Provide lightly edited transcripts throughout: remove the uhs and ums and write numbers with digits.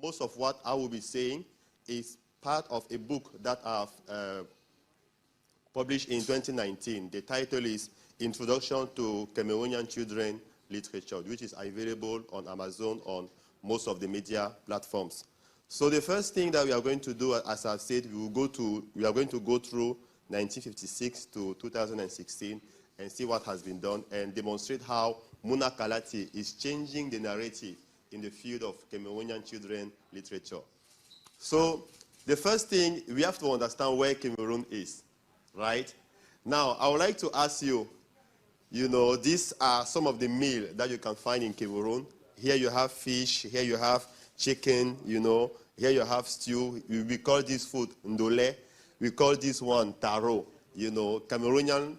most of what I will be saying is part of a book that I've published in 2019. The title is Introduction to Cameroonian Children Literature, which is available on Amazon, on most of the media platforms. So the first thing that we are going to do, as I've said, we are going to go through 1956 to 2016 and see what has been done and demonstrate how Muna Kalati is changing the narrative in the field of Cameroonian children literature. So the first thing, we have to understand where Cameroon is, right? Now, I would like to ask you, these are some of the meals that you can find in Cameroon. Here you have fish, here you have chicken, here you have stew. We call this food ndole. We call this one taro. Cameroonian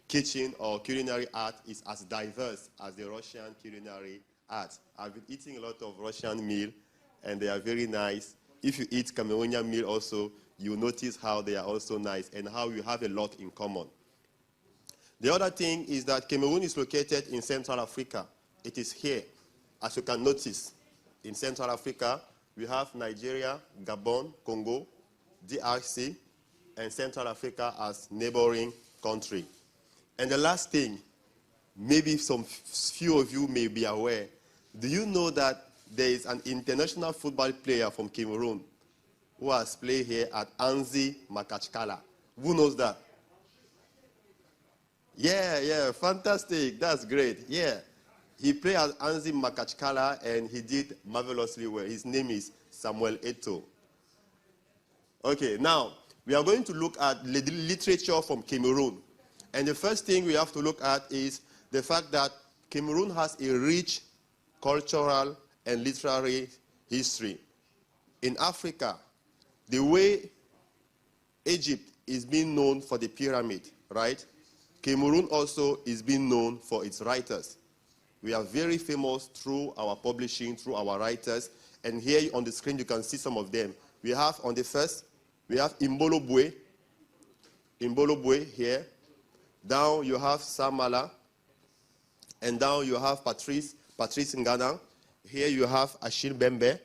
kitchen or culinary art is as diverse as the Russian culinary art. I've been eating a lot of Russian meal, and they are very nice. If you eat Cameroonian meal also, you notice how they are also nice and how you have a lot in common. The other thing is that Cameroon is located in Central Africa. It is here, as you can notice. In Central Africa, we have Nigeria, Gabon, Congo, DRC, and Central Africa as neighboring country. And the last thing, maybe some few of you may be aware, do you know that there is an international football player from Cameroon who has played here at Anzi Makachkala? Who knows that? Yeah, fantastic. That's great. Yeah. He played at Anzi Makachkala and he did marvelously well. His name is Samuel Eto'o. Okay, now, we are going to look at literature from Cameroon. And the first thing we have to look at is the fact that Cameroon has a rich cultural and literary history. In Africa, the way Egypt is being known for the pyramid, right? Cameroon also is being known for its writers. We are very famous through our publishing, through our writers. And here on the screen, you can see some of them. We have on the first, we have Imbolobwe here. Down you have Samala. And down you have Patrice Ngana. Here you have Achille Bembe.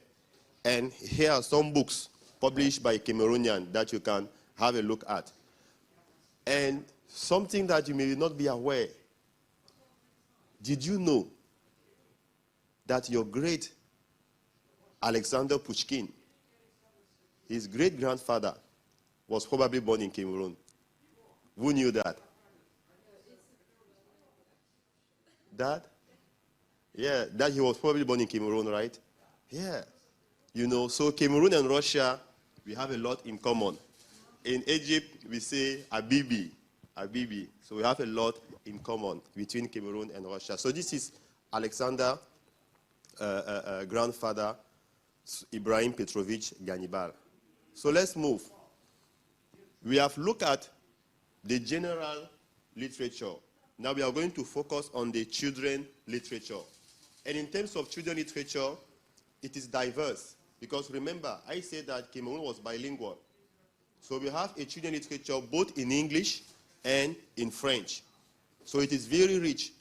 And here are some books published by Cameroonian that you can have a look at. And something that you may not be aware, did you know that your great Alexander Pushkin, his great-grandfather, was probably born in Cameroon? Who knew that? That? Yeah, that he was probably born in Cameroon, right? Yeah. So Cameroon and Russia, we have a lot in common. In Egypt, we say IBBY. So we have a lot in common between Cameroon and Russia. So this is Alexander, grandfather, Ibrahim Petrovich Gannibal. So let's move. We have looked at the general literature. Now we are going to focus on the children literature. And in terms of children literature, it is diverse. Because remember, I said that Cameroon was bilingual. So we have a children literature both in English and in French. So it is very rich.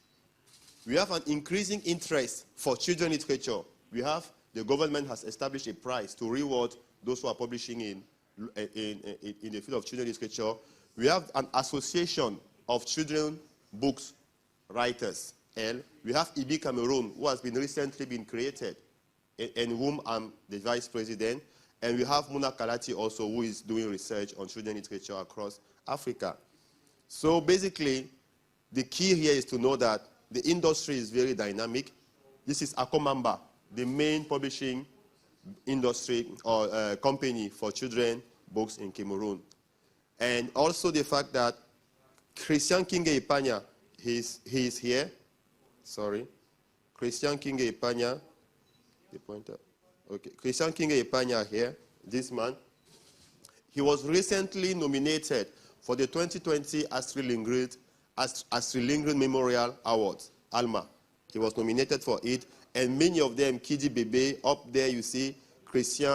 We have an increasing interest for children literature. The government has established a prize to reward those who are publishing in the field of children literature. We have an association of children books writers. And we have IBBY Cameroon, who has recently been created, and whom I'm the vice president. And we have Muna Kalati also, who is doing research on children literature across Africa. So basically, the key here is to know that the industry is very dynamic. This is Akoma Mba, the main publishing industry or company for children books in Cameroon. And also the fact that Christian Kinge Ipanya, he is here. Sorry. Christian Kinge Ipanya, the pointer. Okay, Christian Kinge Ipanya here, this man. He was recently nominated for the 2020 Astrid Lindgren Memorial Awards, ALMA. He was nominated for it, and many of them, Kidi Bebe, up there you see Christian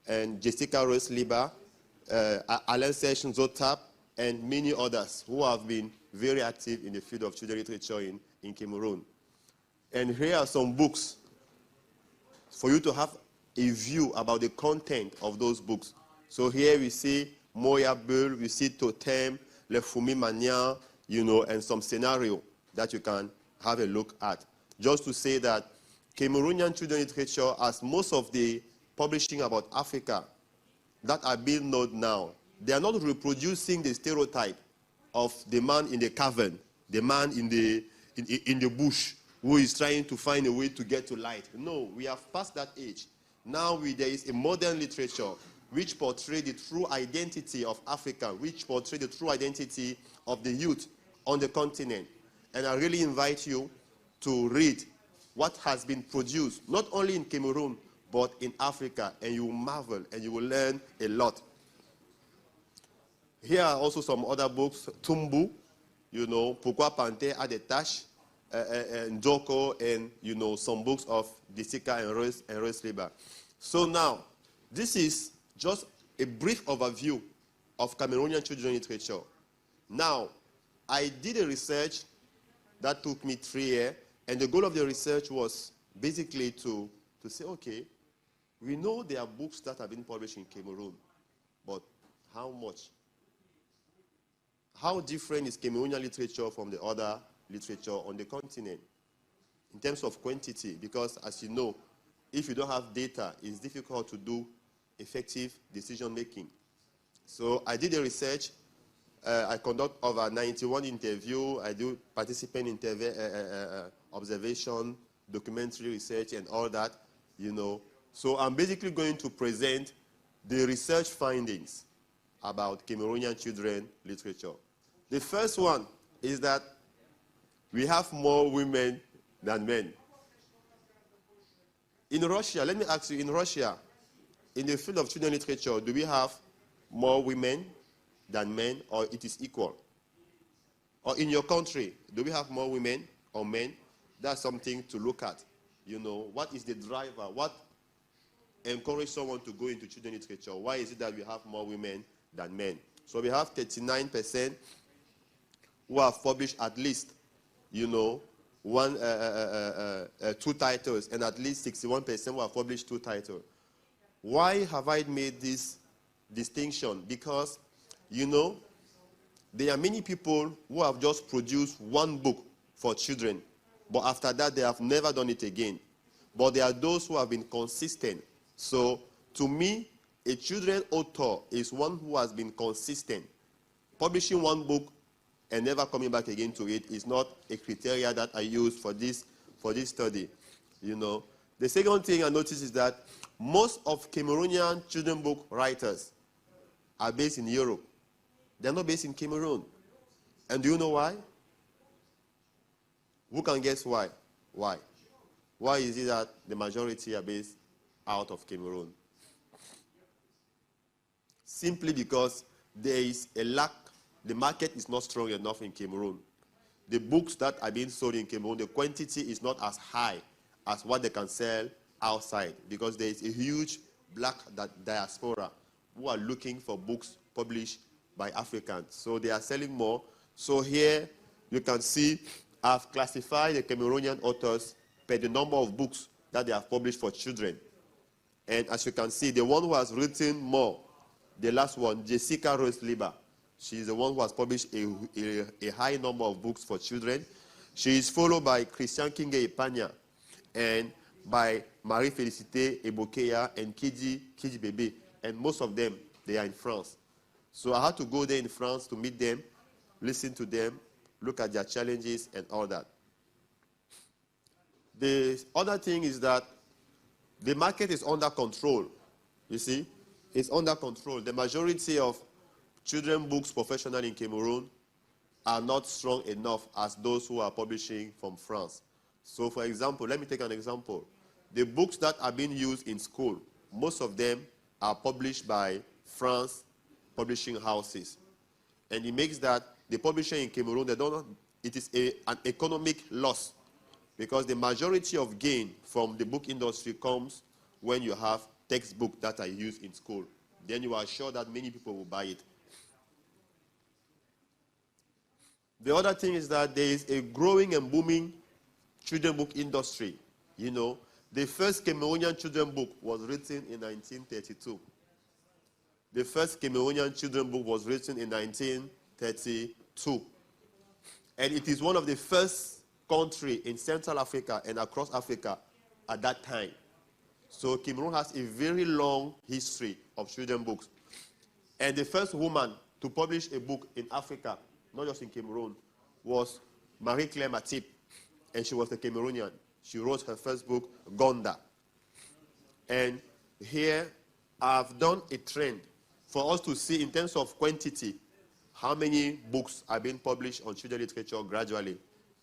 and Jessica Rose-Liba, Alain Serge Nzotap, and many others who have been very active in the field of children literature in Cameroon. And here are some books for you to have a view about the content of those books. So here we see Moya Bull, we see Totem, Le Fumi Mania, and some scenario that you can have a look at. Just to say that Cameroonian children literature, as most of the publishing about Africa that are being known now, they are not reproducing the stereotype of the man in the cavern, the man in the bush, who is trying to find a way to get to light. No, we have passed that age. Now there is a modern literature which portrays the true identity of Africa, which portrays the true identity of the youth on the continent. And I really invite you to read what has been produced, not only in Cameroon, but in Africa, and you will marvel and you will learn a lot. Here are also some other books, Tumbu, Pourquoi Panthère a des taches, Njoko, and, some books of Disika and Royce Liber. So now, this is just a brief overview of Cameroonian children literature. Now, I did a research that took me 3 years, and the goal of the research was basically to say, okay, we know there are books that have been published in Cameroon, but how much? How different is Cameroonian literature from the other literature on the continent in terms of quantity? Because as you know, if you don't have data, it's difficult to do effective decision making. So I did a research. I conduct over 91 interviews. I do participant observation, documentary research, and all that, So I'm basically going to present the research findings about Cameroonian children literature. The first one is that we have more women than men. In Russia, let me ask you, in Russia, in the field of children literature, do we have more women than men, or it is equal? Or in your country, do we have more women or men? That's something to look at. What is the driver? What encourages someone to go into children literature? Why is it that we have more women than men? So we have 39% who have published at least, 2 titles, and at least 61% who have published 2 titles. Why have I made this distinction? Because, there are many people who have just produced 1 book for children, but after that they have never done it again. But there are those who have been consistent. So, to me, a children author is one who has been consistent. Publishing 1 book and never coming back again to it is not a criteria that I use for this study. The second thing I noticed is that most of Cameroonian children book writers are based in Europe. They're not based in Cameroon. And do you know why? Who can guess why? Why? Why is it that the majority are based out of Cameroon? Simply because there is a lack. The market is not strong enough in Cameroon. The books that are being sold in Cameroon, the quantity is not as high as what they can sell outside, because there is a huge black diaspora who are looking for books published by Africans. So they are selling more. So here you can see I've classified the Cameroonian authors by the number of books that they have published for children. And as you can see, the one who has written more, the last one, Jessica Royce Liber, she is the one who has published a high number of books for children. She is followed by Christian Kinge Ipanya and by Marie-Félicité Ebokeya and Kiji Bebe. And most of them, they are in France. So I had to go there in France to meet them, listen to them, look at their challenges and all that. The other thing is that the market is under control. You see, it's under control. The majority of children books professional in Cameroon are not strong enough as those who are publishing from France. So for example, let me take an example. The books that are being used in school, most of them are published by France publishing houses. And it makes that the publisher in Cameroon, it is an economic loss, because the majority of gain from the book industry comes when you have textbooks that are used in school. Then you are sure that many people will buy it. The other thing is that there is a growing and booming children book industry. The first Cameroonian children book was written in 1932. The first Cameroonian children book was written in 1932. And it is one of the first countries in Central Africa and across Africa at that time. So Cameroon has a very long history of children books. And the first woman to publish a book in Africa, not just in Cameroon, was Marie-Claire Matip, and she was a Cameroonian. She wrote her first book, Gonda. And here I've done a trend for us to see in terms of quantity how many books are being published on children's literature gradually.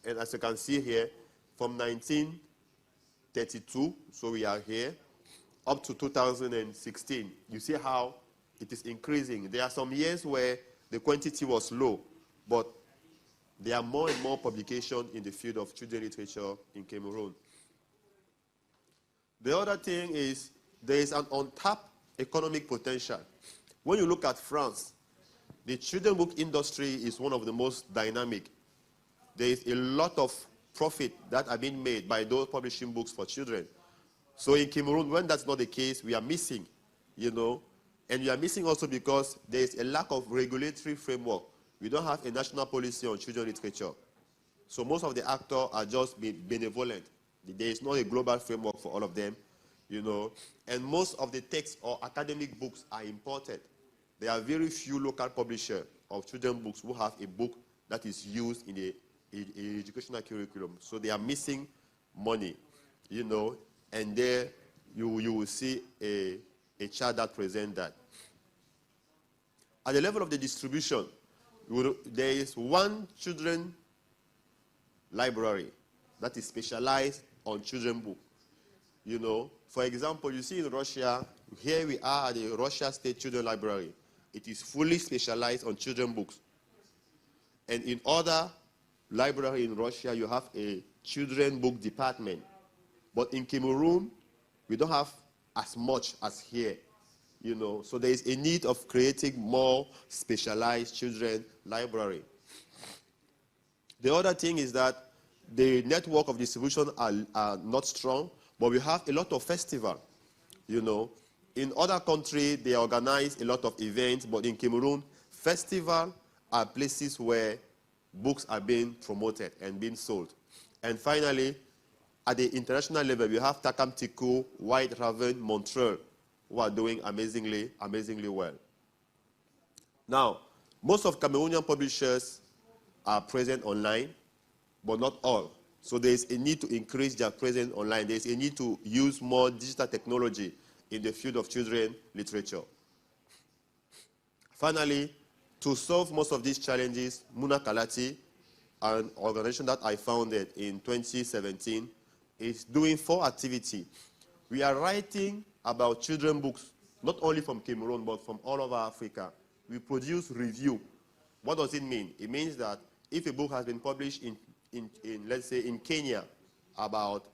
And as you can see here, from 1932, so we are here, up to 2016, you see how it is increasing. There are some years where the quantity was low, but there are more and more publications in the field of children's literature in Cameroon. The other thing is there is an untapped economic potential. When you look at France, the children's book industry is one of the most dynamic. There is a lot of profit that are being made by those publishing books for children. So in Cameroon, when that's not the case, we are missing, and we are missing also because there is a lack of regulatory framework. We don't have a national policy on children's literature. So most of the actors are just benevolent. There is not a global framework for all of them, And most of the texts or academic books are imported. There are very few local publishers of children's books who have a book that is used in the educational curriculum. So they are missing money, and there you will see a chart that presents that. At the level of the distribution, there is one children's library that is specialized on children's books. For example, you see in Russia, here we are at the Russia State Children's Library. It is fully specialized on children's books. And in other libraries in Russia, you have a children's book department. But in Cameroon, we don't have as much as here. So there is a need of creating more specialized children's library. The other thing is that the network of distribution are not strong, but we have a lot of festivals. In other countries, they organize a lot of events, but in Cameroon, festivals are places where books are being promoted and being sold. And finally, at the international level, we have Takam Tiku, White Raven, Montreal, who are doing amazingly well. Now, most of Cameroonian publishers are present online, but not all. So there is a need to increase their presence online. There is a need to use more digital technology in the field of children's literature. Finally, to solve most of these challenges, Muna Kalati, an organization that I founded in 2017, is doing 4 activities. We are writing about children's books, not only from Cameroon, but from all over Africa. We produce review. What does it mean? It means that if a book has been published let's say, in Kenya, about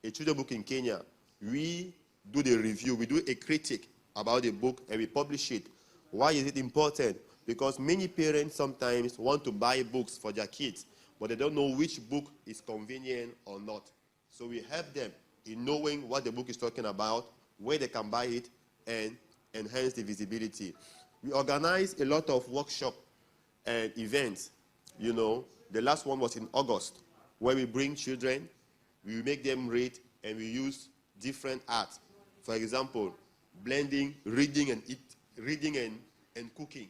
a children's book in Kenya, we do the review, we do a critique about the book, and we publish it. Why is it important? Because many parents sometimes want to buy books for their kids, but they don't know which book is convenient or not. So we help them in knowing what the book is talking about, where they can buy it, and enhance the visibility. We organize a lot of workshops and events. The last one was in August, where we bring children, we make them read, and we use different arts. For example, blending, reading and cooking.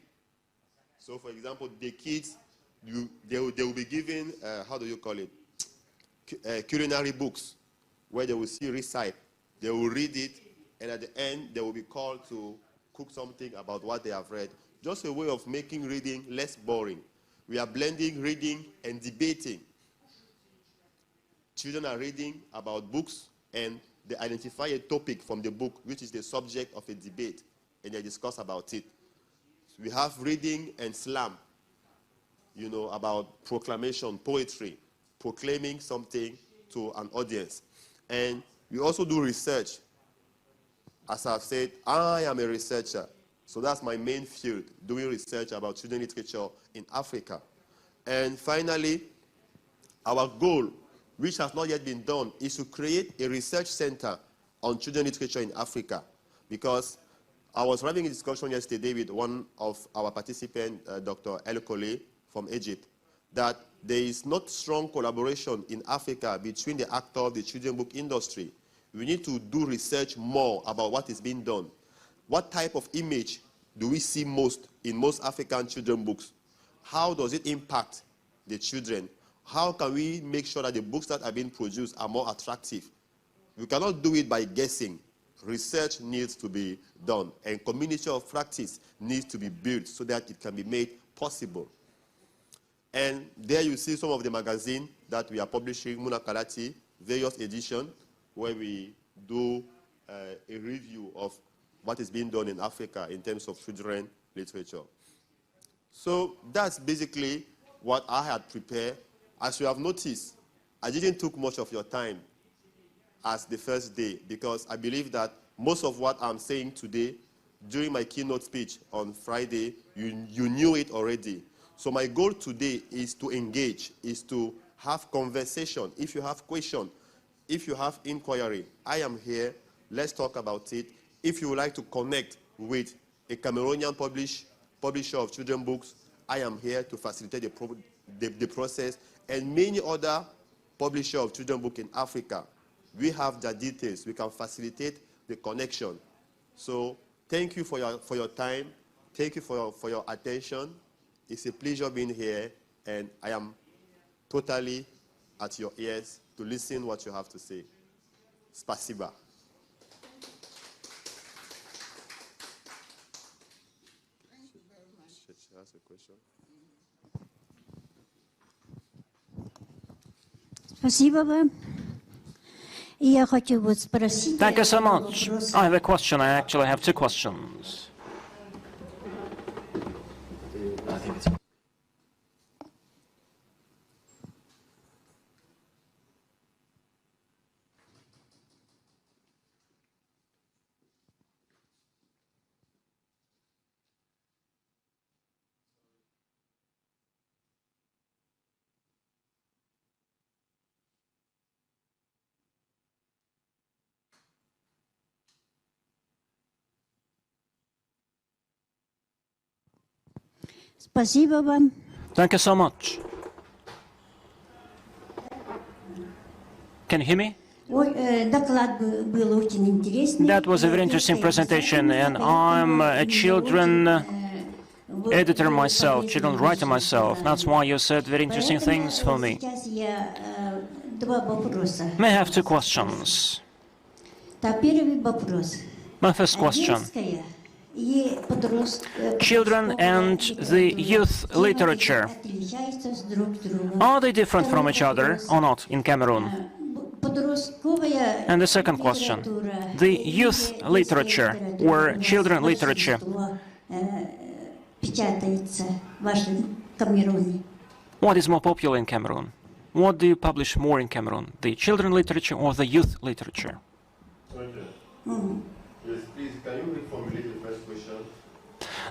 So, for example, the kids, they will be given, culinary books, where they will see recite. They will read it, and at the end, they will be called to cook something about what they have read. Just a way of making reading less boring. We are blending reading and debating. Children are reading about books, and they identify a topic from the book, which is the subject of a debate, and they discuss about it. So we have reading and slam, about proclamation, poetry, proclaiming something to an audience. And we also do research. As I've said, I am a researcher. So that's my main field, doing research about children's literature in Africa. And finally, our goal, which has not yet been done, is to create a research center on children's literature in Africa. Because I was having a discussion yesterday with one of our participants, Dr. Elongué from Egypt, that there is not strong collaboration in Africa between the actors of the children's book industry. We need to do research more about what is being done. What type of image do we see most in most African children's books? How does it impact the children? How can we make sure that the books that are being produced are more attractive? We cannot do it by guessing. Research needs to be done, and community of practice needs to be built so that it can be made possible. And there you see some of the magazines that we are publishing, Muna Kalati, various editions, where we do a review of what is being done in Africa in terms of children's literature. So that's basically what I had prepared. As you have noticed, I didn't take much of your time as the first day, because I believe that most of what I'm saying today, during my keynote speech on Friday, you knew it already. So my goal today is to engage, is to have conversation. If you have questions, if you have inquiry, I am here. Let's talk about it. If you would like to connect with a Cameroonian publisher of children's books, I am here to facilitate the process, and many other publishers of children's books in Africa. We have their details. We can facilitate the connection. So thank you for your time. Thank you for your attention. It's a pleasure being here, and I am totally at your ears to listen what you have to say. Spasiba. Thank you very much. She has a question. Спасибо вам. И я хочу вот спросить. Thank you so much. I have a question. I actually have two questions. Спасибо вам. Thank you so much. Can you hear me? Доклад был очень интересный. That was a very interesting presentation, and I'm a children editor myself, children writer myself. That's why you said very interesting things for me. Сейчас я два вопроса. May I have two questions? Первый вопрос. My first question. Детская и Children and the youth literature, отличаются друг от друга. are they different from each other or not in Cameroon? Подростковая And the second question, the youth literature or children literature, печатается в вашем Камеруне. what is more popular in Cameroon? What do you publish more in Cameroon, the children literature or the youth literature? Yes, please, can you reformulate the first question?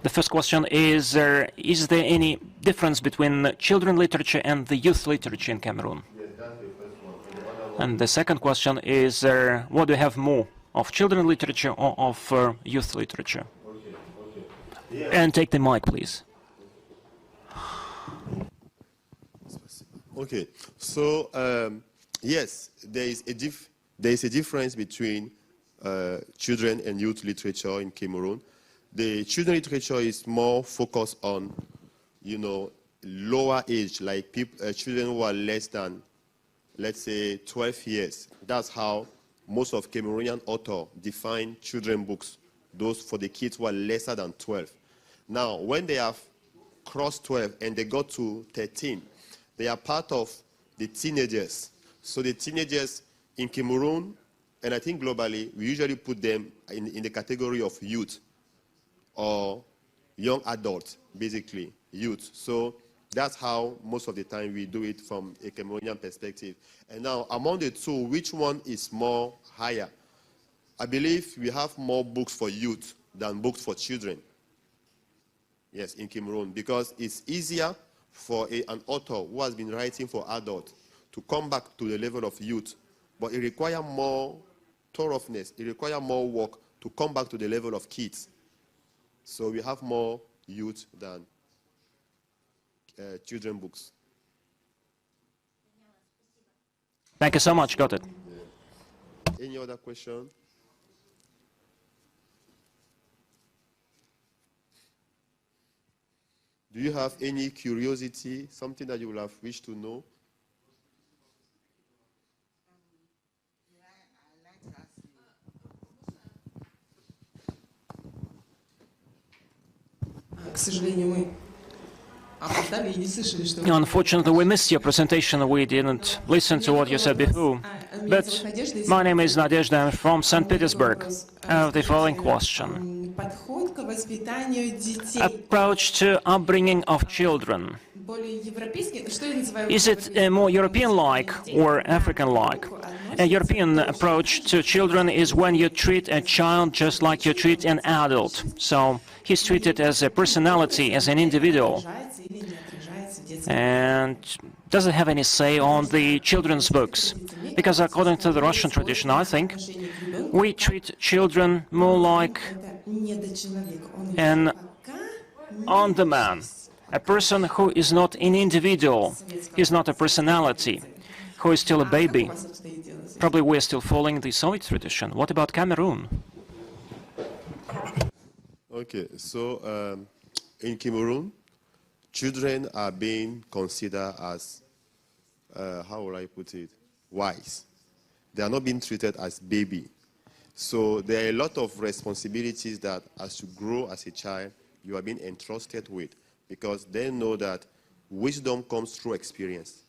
The first question is there any difference between children literature and the youth literature in Cameroon? Yes, that's the first one. And the other one. And the second question is what do you have more, of children literature or of youth literature? Okay. Yeah. And take the mic, please. Okay. So yes, there is a difference between children and youth literature in Cameroon. The children literature is more focused on, lower age, like children who are less than, let's say, 12 years. That's how most of Cameroonian authors define children books, those for the kids who are lesser than 12. Now, when they have crossed 12 and they got to 13, they are part of the teenagers. So the teenagers in Cameroon, and I think globally, we usually put them in the category of youth or young adults, basically, youth. So that's how most of the time we do it from a Cameroonian perspective. And now, among the two, which one is more higher? I believe we have more books for youth than books for children. Yes, in Cameroon, because it's easier for an author who has been writing for adults to come back to the level of youth, but it requires more thoroughness, it requires more work to come back to the level of kids. So we have more youth than children books. Thank you so much. Got it. Yeah. Any other question? Do you have any curiosity, something that you would have wished to know? Unfortunately, we missed your presentation. We didn't listen to what you said before. But my name is Nadezhda. I'm from St. Petersburg. I have the following question. Approach to upbringing of children. Is it more European-like or African-like? A European approach to children is when you treat a child just like you treat an adult. So he's treated as a personality, as an individual. And doesn't have any say on the children's books. Because according to the Russian tradition, I think, we treat children more like an on-the-man. A person who is not an individual, he's not a personality, who is still a baby. Probably we're still following the Soviet tradition. What about Cameroon? Okay, so in Cameroon, children are being considered as, how will I put it, wise. They are not being treated as baby. So there are a lot of responsibilities that as you grow as a child, you are being entrusted with, because they know that wisdom comes through experience.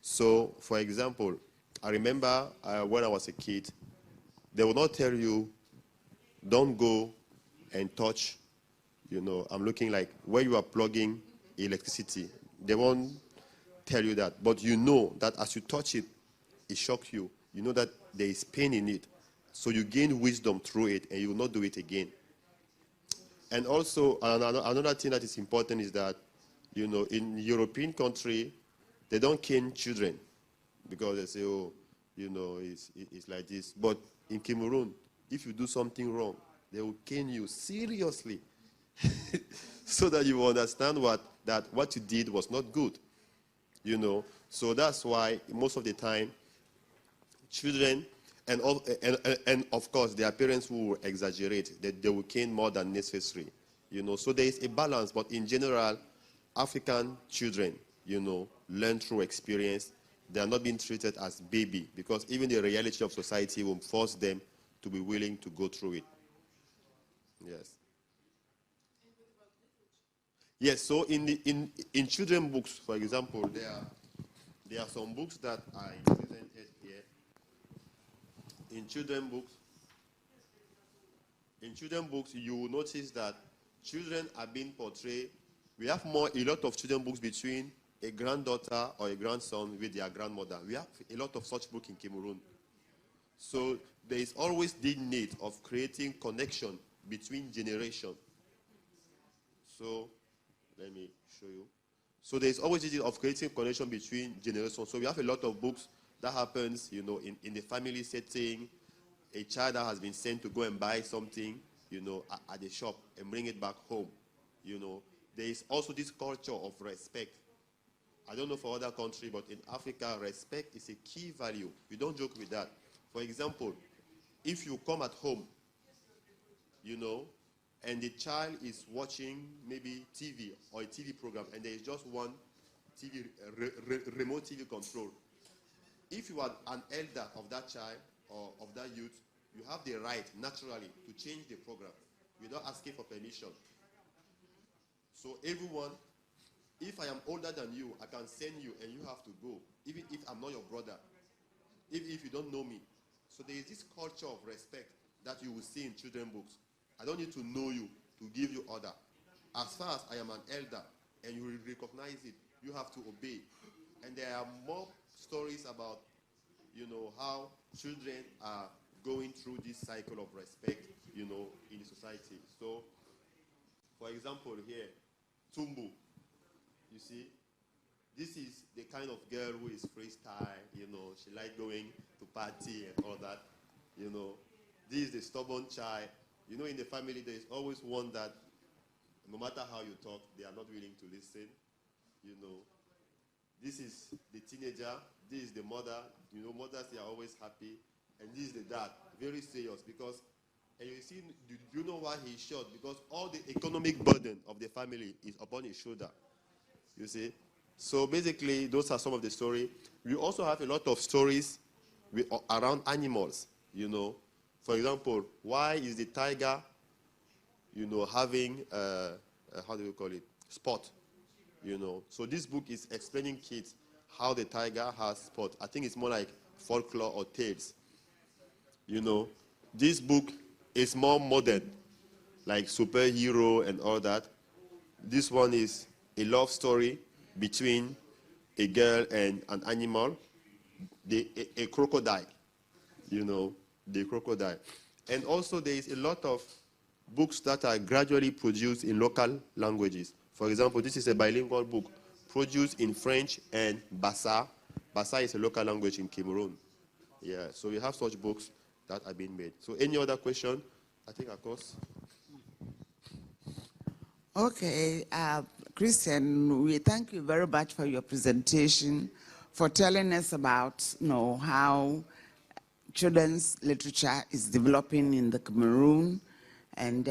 So, for example, I remember when I was a kid, they will not tell you, don't go and touch, I'm looking like where you are plugging electricity. They won't tell you that, but you know that as you touch it, it shocks you. You know that there is pain in it. So you gain wisdom through it, and you will not do it again. And also, another thing that is important is that, in European country, they don't cane children because they say, oh, it's like this. But in Cameroon, if you do something wrong, they will cane you seriously so that you understand what you did was not good. So that's why most of the time, children, and of course, their parents will exaggerate, that they will cane more than necessary. So there is a balance, but in general, African children, learn through experience. They are not being treated as baby, because even the reality of society will force them to be willing to go through it. Yes. Yes, so in children books, for example, there are some books that I presented here. In children books, you will notice that children are being portrayed. We have a lot of children books between a granddaughter or a grandson with their grandmother. We have a lot of such books in Cameroon. So there is always the need of creating connection between generations. So let me show you. So there is always the need of creating connection between generations. So we have a lot of books that happens, in the family setting. A child that has been sent to go and buy something, at the shop and bring it back home. There is also this culture of respect. I don't know for other countries, but in Africa, respect is a key value. We don't joke with that. For example, if you come at home, and the child is watching maybe TV or a TV program, and there is just one TV, remote TV control. If you are an elder of that child or of that youth, you have the right, naturally, to change the program without asking for permission. So everyone, if I am older than you, I can send you and you have to go, even if I'm not your brother, if you don't know me. So there is this culture of respect that you will see in children books. I don't need to know you to give you order. As far as I am an elder and you recognize it, you have to obey. And there are more stories about, how children are going through this cycle of respect, in the society. So, for example, here, Tumbu, you see, This is the kind of girl who is freestyle, you know, she likes going to party and all that, you know. This is the stubborn child. You know, in the family, there is always one that, no matter how you talk, they are not willing to listen, you know. This is the teenager. This is the mother. You know, mothers, they are always happy. And this is the dad, very serious, because, and you see, do you know why he's short? Because all the economic burden of the family is upon his shoulder, you see. So basically, those are some of the stories. We also have a lot of stories around animals, you know. For example, why is the tiger, you know, having, how do you call it, spot, you know. So this book is explaining kids how the tiger has spot. I think it's more like folklore or tales, you know. This book is more modern, like superhero and all that. This one is a love story between a girl and an animal, a crocodile, you know, the crocodile. And also there is a lot of books that are gradually produced in local languages. For example, this is a bilingual book produced in French and Bassa. Bassa is a local language in Cameroon. Yeah, so we have such books that are being made. So any other question? I think, of course. Okay, Christian, we thank you very much for your presentation, for telling us about, you know, how children's literature is developing in the Cameroon, and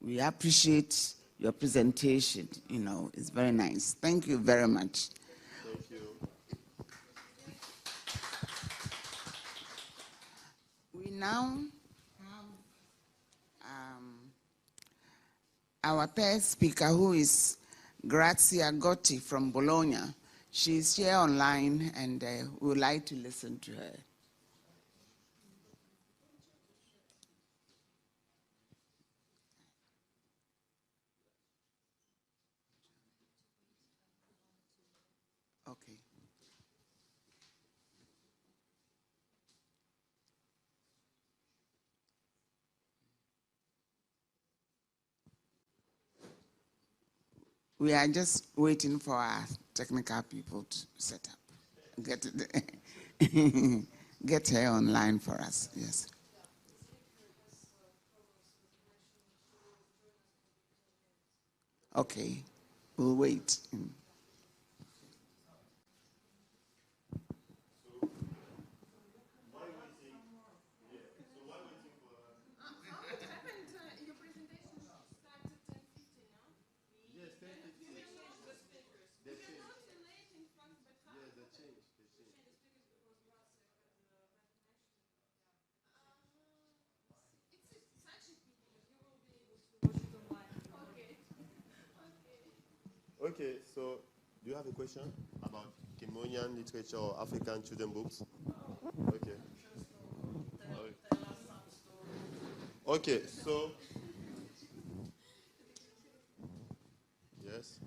we appreciate your presentation. You know, it's very nice. Thank you very much. Thank you. We now have our third speaker, who is Grazia Gotti from Bologna. She's here online, and we would like to listen to her. Okay. We are just waiting for our technical people to set up. Get her online for us, yes. Okay, we'll wait. Okay, so do you have a question about Cameroonian literature or African children books? Okay. Okay, so yes.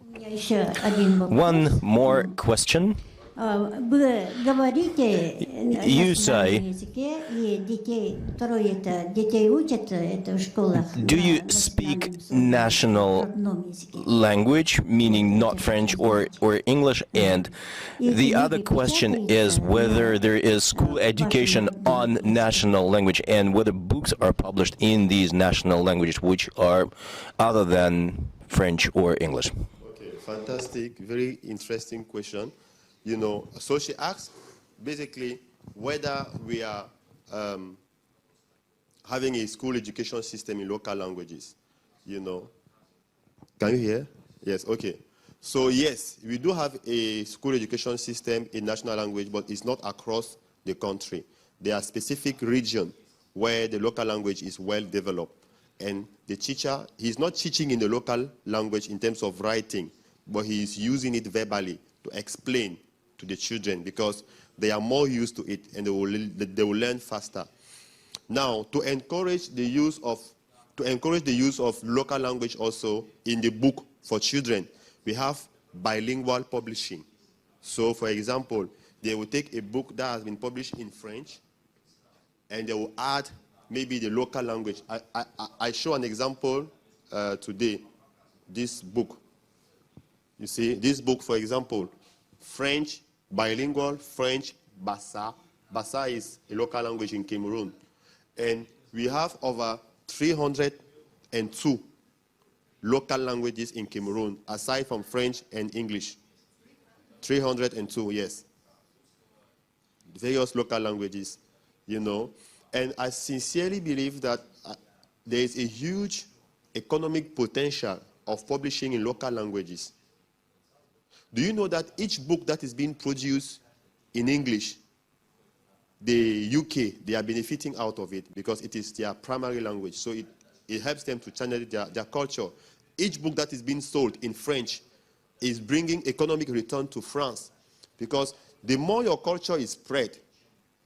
У меня еще один вопрос. One more question. Вы говорите на You национальном say- языке, и детей, второе это, детей учат это в школах Do you на speak национальном national родном языке. language, meaning not French or English? And the other question is whether there is school education on national language and whether books are published in these national languages which are other than French or English. Okay, fantastic, very interesting question. You know, so she asked basically whether we are having a school education system in local languages, you know. Can you hear? Yes, okay. So yes, we do have a school education system in national language, but it's not across the country. There are specific regions where the local language is well developed. And the teacher, he's not teaching in the local language in terms of writing, but he's using it verbally to explain to the children because they are more used to it and they will learn faster. Now, to encourage the use of local language also in the book for children, we have bilingual publishing. So, for example, they will take a book that has been published in French and they will add maybe the local language. I show an example today, this book. You see, this book, for example, French, bilingual, French, Bassa. Bassa is a local language in Cameroon. And we have over 302 local languages in Cameroon, aside from French and English. 302, yes. Various local languages, you know. And I sincerely believe that there is a huge economic potential of publishing in local languages. Do you know that each book that is being produced in English, the UK, they are benefiting out of it because it is their primary language. So it helps them to channel their culture. Each book that is being sold in French is bringing economic return to France, because the more your culture is spread,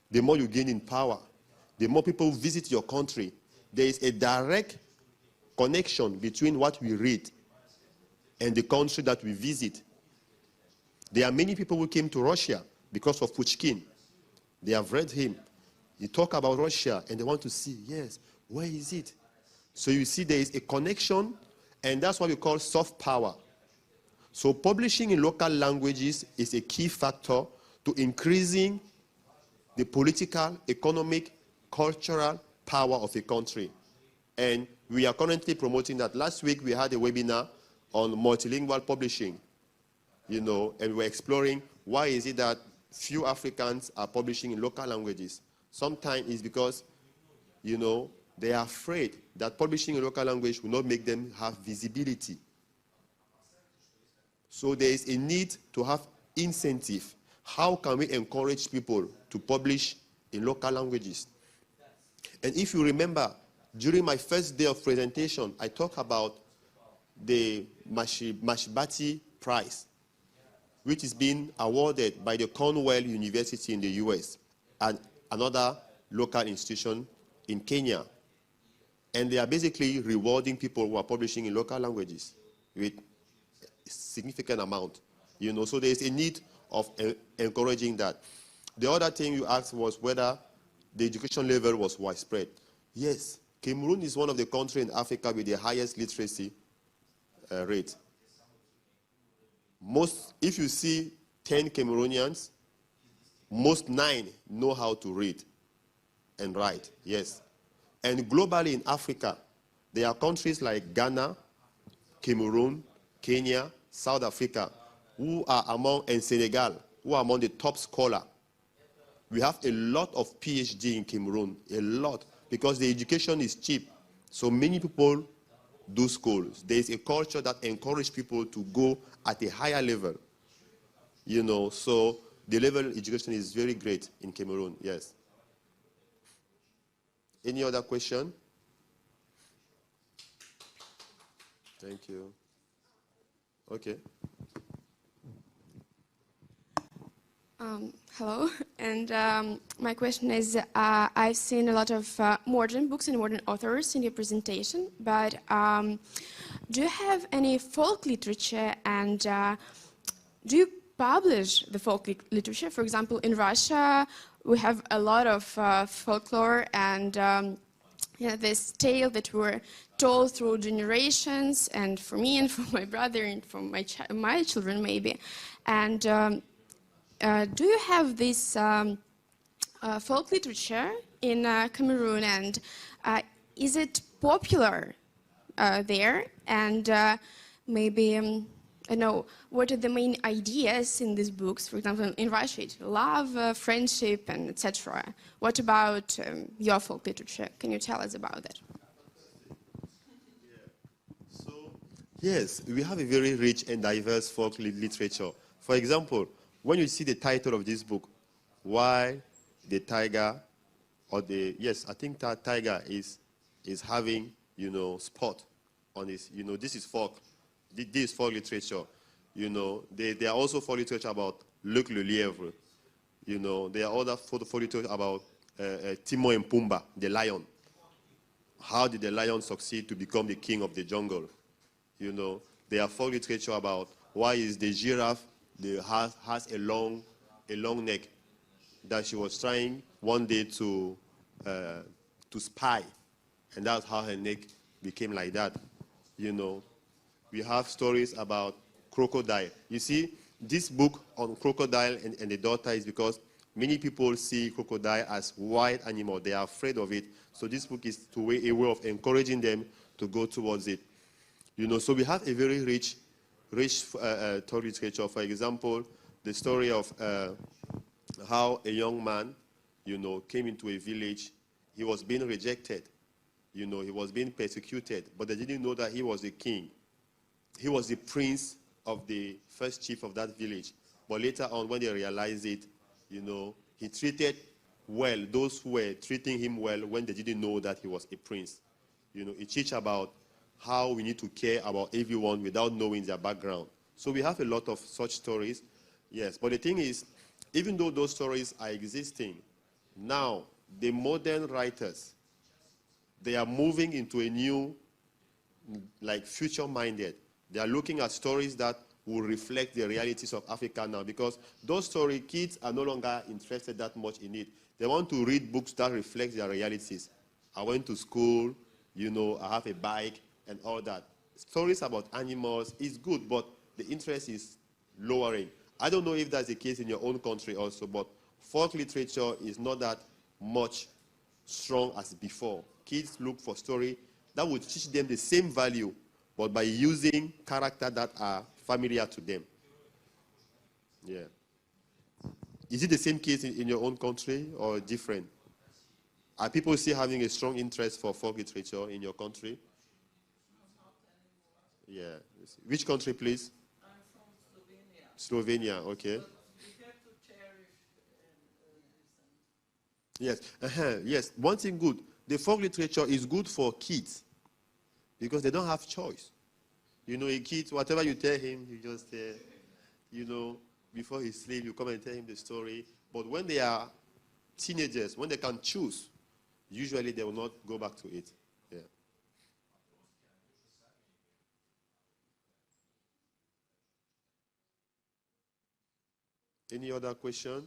the more you gain in power, the more people visit your country. There is a direct connection between what we read and the country that we visit. There are many people who came to Russia because of Pushkin. They have read him. You talk about Russia and they want to see, yes, where is it? So you see there is a connection, and that's what we call soft power. So publishing in local languages is a key factor to increasing the political, economic, cultural power of a country. And we are currently promoting that. Last week we had a webinar on multilingual publishing, you know, and we're exploring why is it that few Africans are publishing in local languages. Sometimes it's because, you know, they are afraid that publishing in local language will not make them have visibility. So there is a need to have incentive. How can we encourage people to publish in local languages? And if you remember, during my first day of presentation, I talked about the Mashibati Prize, which is being awarded by the Cornell University in the US and another local institution in Kenya. And they are basically rewarding people who are publishing in local languages with a significant amount. You know, so there is a need of encouraging that. The other thing you asked was whether the education level was widespread. Yes, Cameroon is one of the countries in Africa with the highest literacy rate. If you see 10 Cameroonians, most 9 know how to read and write, yes. And globally in Africa, there are countries like Ghana, Cameroon, Kenya, South Africa, who are among, and Senegal, who are among the top scholars. We have a lot of PhD in Cameroon, a lot, because the education is cheap. So many people do schools. There is a culture that encourages people to go at a higher level. You know, so the level of education is very great in Cameroon, yes. Any other question? Thank you. Okay. Hello, and my question is, I've seen a lot of modern books and modern authors in your presentation, but do you have any folk literature, and do you publish the folk literature? For example, in Russia, we have a lot of folklore and this tale that were told through generations, and for me and for my brother and for my children maybe. And do you have this folk literature in Cameroon, and is it popular there? And maybe, I know, what are the main ideas in these books? For example, in Russia, it's love, friendship, and etc. What about your folk literature? Can you tell us about that? So, yes, we have a very rich and diverse folk literature. For example, when you see the title of this book, Why the Tiger, or the, yes, I think that tiger is having, you know, spot on his, you know, this is folk. This is folk literature. You know, there are also folk literature about Luc le Lièvre. You know, there are other folk literature about Timon and Pumbaa, the lion. How did the lion succeed to become the king of the jungle? You know, there are folk literature about why is the giraffe has a long neck, that she was trying one day to spy, and that's how her neck became like that. You know, we have stories about crocodile. You see, this book on crocodile and the daughter is because many people see crocodile as wild animal. They are afraid of it. So this book is a way of encouraging them to go towards it. You know, so we have a very rich story literature. For example, the story of how a young man, you know, came into a village. He was being rejected. You know, he was being persecuted, but they didn't know that he was the king. He was the prince of the first chief of that village. But later on, when they realized it, you know, he treated well those who were treating him well when they didn't know that he was a prince. You know, it teaches about how we need to care about everyone without knowing their background. So we have a lot of such stories, yes. But the thing is, even though those stories are existing, now the modern writers, they are moving into a new, like, future-minded. They are looking at stories that will reflect the realities of Africa now, because those stories, kids are no longer interested that much in it. They want to read books that reflect their realities. I went to school, you know, I have a bike and all that. Stories about animals is good, but the interest is lowering. I don't know if that's the case in your own country also, but folk literature is not that much strong as before. Kids look for story that would teach them the same value, but by using characters that are familiar to them. Yeah. Is it the same case in your own country or different? Are people still having a strong interest for folk literature in your country? Yeah. Which country, please? I'm from Slovenia. Slovenia, okay. But we have to cherish and listen. Yes, yes. One thing good, the folk literature is good for kids because they don't have choice. You know, a kid, whatever you tell him, you just, you know, before he sleeps, you come and tell him the story. But when they are teenagers, when they can choose, usually they will not go back to it. Yeah. Any other question?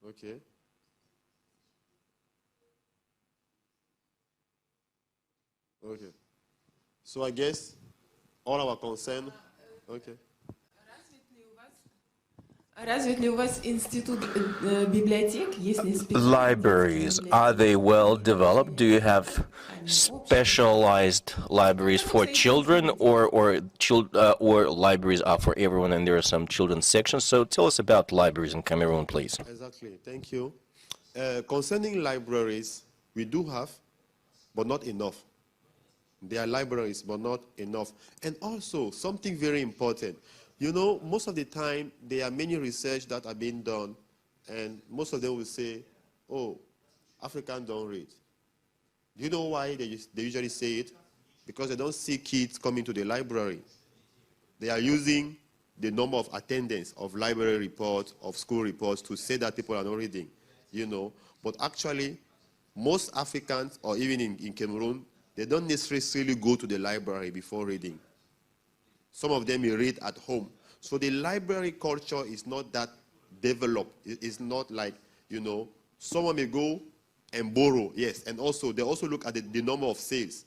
Okay. Okay. So I guess all our concern. Okay. Развит ли у вас институт библиотек, если Libraries, are they well developed? Do you have specialized libraries for children, or libraries are for everyone and there are some children's sections? So tell us about libraries in Cameroon, please. Exactly. Thank you. Concerning libraries, we do have, but not enough. There are libraries, but not enough. And also, something very important. You know, most of the time, there are many research that are being done, and most of them will say, oh, Africans don't read. Do you know why they usually say it? Because they don't see kids coming to the library. They are using the number of attendance of library reports, of school reports, to say that people are not reading, you know. But actually, most Africans, or even in Cameroon, they don't necessarily go to the library before reading. Some of them may read at home. So the library culture is not that developed. It's not like, you know, someone may go and borrow, yes. And also, they also look at the number of sales.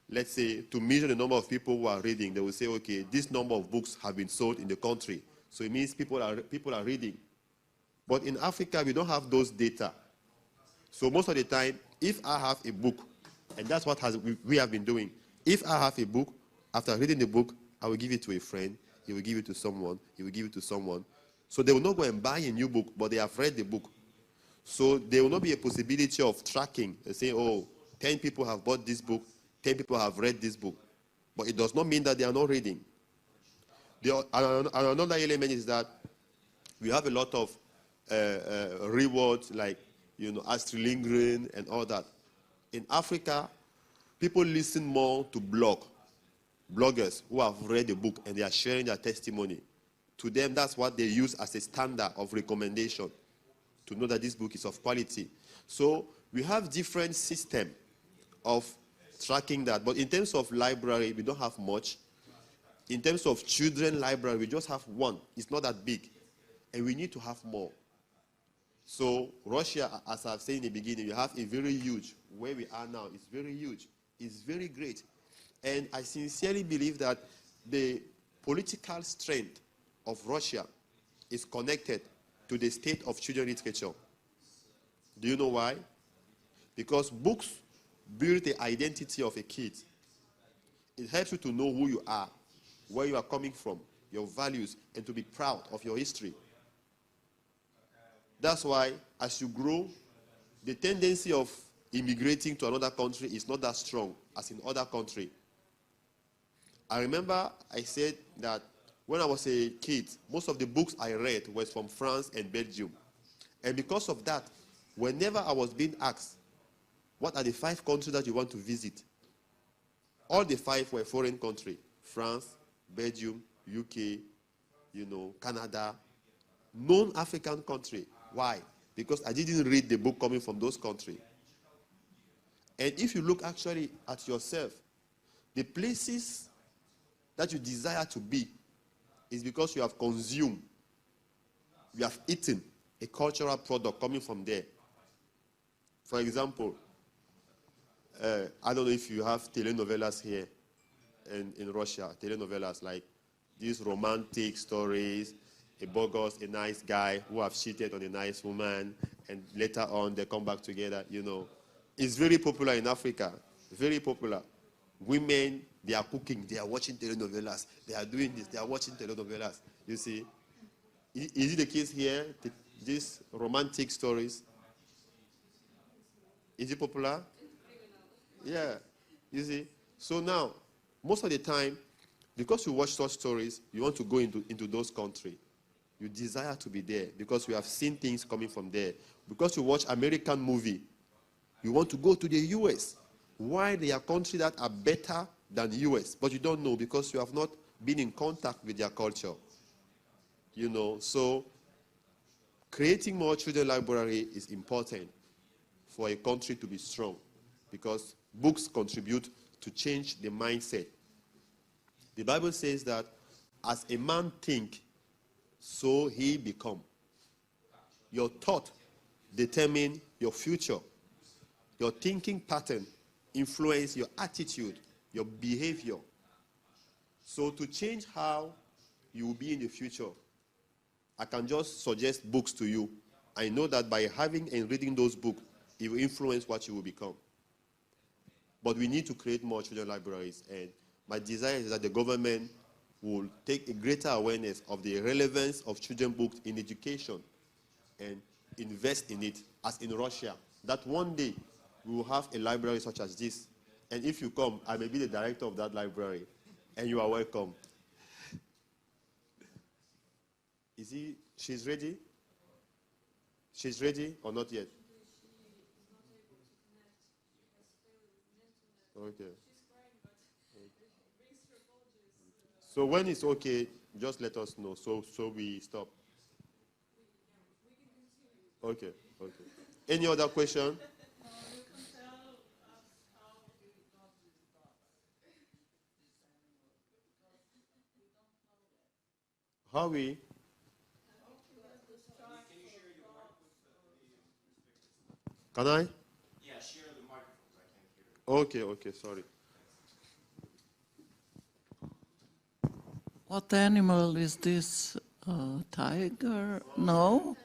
Let's say, to measure the number of people who are reading, they will say, okay, this number of books have been sold in the country. So it means people are reading. But in Africa, we don't have those data. So most of the time, if I have a book, and that's what we have been doing. If I have a book, after reading the book, I will give it to a friend, he will give it to someone, he will give it to someone. So they will not go and buy a new book, but they have read the book. So there will not be a possibility of tracking. They say, oh, 10 people have bought this book, 10 people have read this book. But it does not mean that they are not reading. Another element is that we have a lot of rewards, like, you know, Astrid Lindgren and all that. In Africa, people listen more to bloggers who have read the book and they are sharing their testimony. To them, that's what they use as a standard of recommendation to know that this book is of quality. So we have different systems of tracking that. But in terms of library, we don't have much. In terms of children library, we just have one. It's not that big. And we need to have more. So Russia, as I've said in the beginning, we have a very huge, where we are now, it's very huge. It's very great. And I sincerely believe that the political strength of Russia is connected to the state of children's literature. Do you know why? Because books build the identity of a kid. It helps you to know who you are, where you are coming from, your values, and to be proud of your history. That's why, as you grow, the tendency of immigrating to another country is not that strong as in other countries. I remember I said that when I was a kid, most of the books I read was from France and Belgium. And because of that, whenever I was being asked, what are the 5 countries that you want to visit? All the 5 were foreign countries. France, Belgium, UK, Canada, non-African country. Why? Because I didn't read the book coming from those countries. And if you look actually at yourself, the places that you desire to be is because you have consumed, you have eaten a cultural product coming from there. For example, I don't know if you have telenovelas here in Russia, telenovelas like these romantic stories, a bogus, a nice guy who have cheated on a nice woman, and later on they come back together, It's very popular in Africa, very popular. Women, they are cooking, they are watching telenovelas, they are doing this, they are watching telenovelas, you see. Is it the case here, these romantic stories? Is it popular? Yeah, you see. So now, most of the time, because you watch such stories, you want to go into those countries. You desire to be there because you have seen things coming from there. Because you watch American movie, you want to go to the US. Why there are countries that are better than the US, but you don't know because you have not been in contact with their culture. So creating more children's library is important for a country to be strong because books contribute to change the mindset. The Bible says that as a man think, so he become. Your thought determine your future. Your thinking pattern influence your attitude, your behavior. So to change how you will be in the future, I can just suggest books to you. I know that by having and reading those books, it will influence what you will become. But we need to create more children's libraries. And my desire is that the government will take a greater awareness of the relevance of children's books in education and invest in it, as in Russia, that one day we will have a library such as this. And if you come, I may be the director of that library, and you are welcome. She's ready? She's ready or not yet? Okay. So when it's okay, just let us know, so we stop. Okay. Any other question? How we? Can I? Yeah, share the microphones. I can't hear. Okay, sorry. What animal is this? Tiger? No?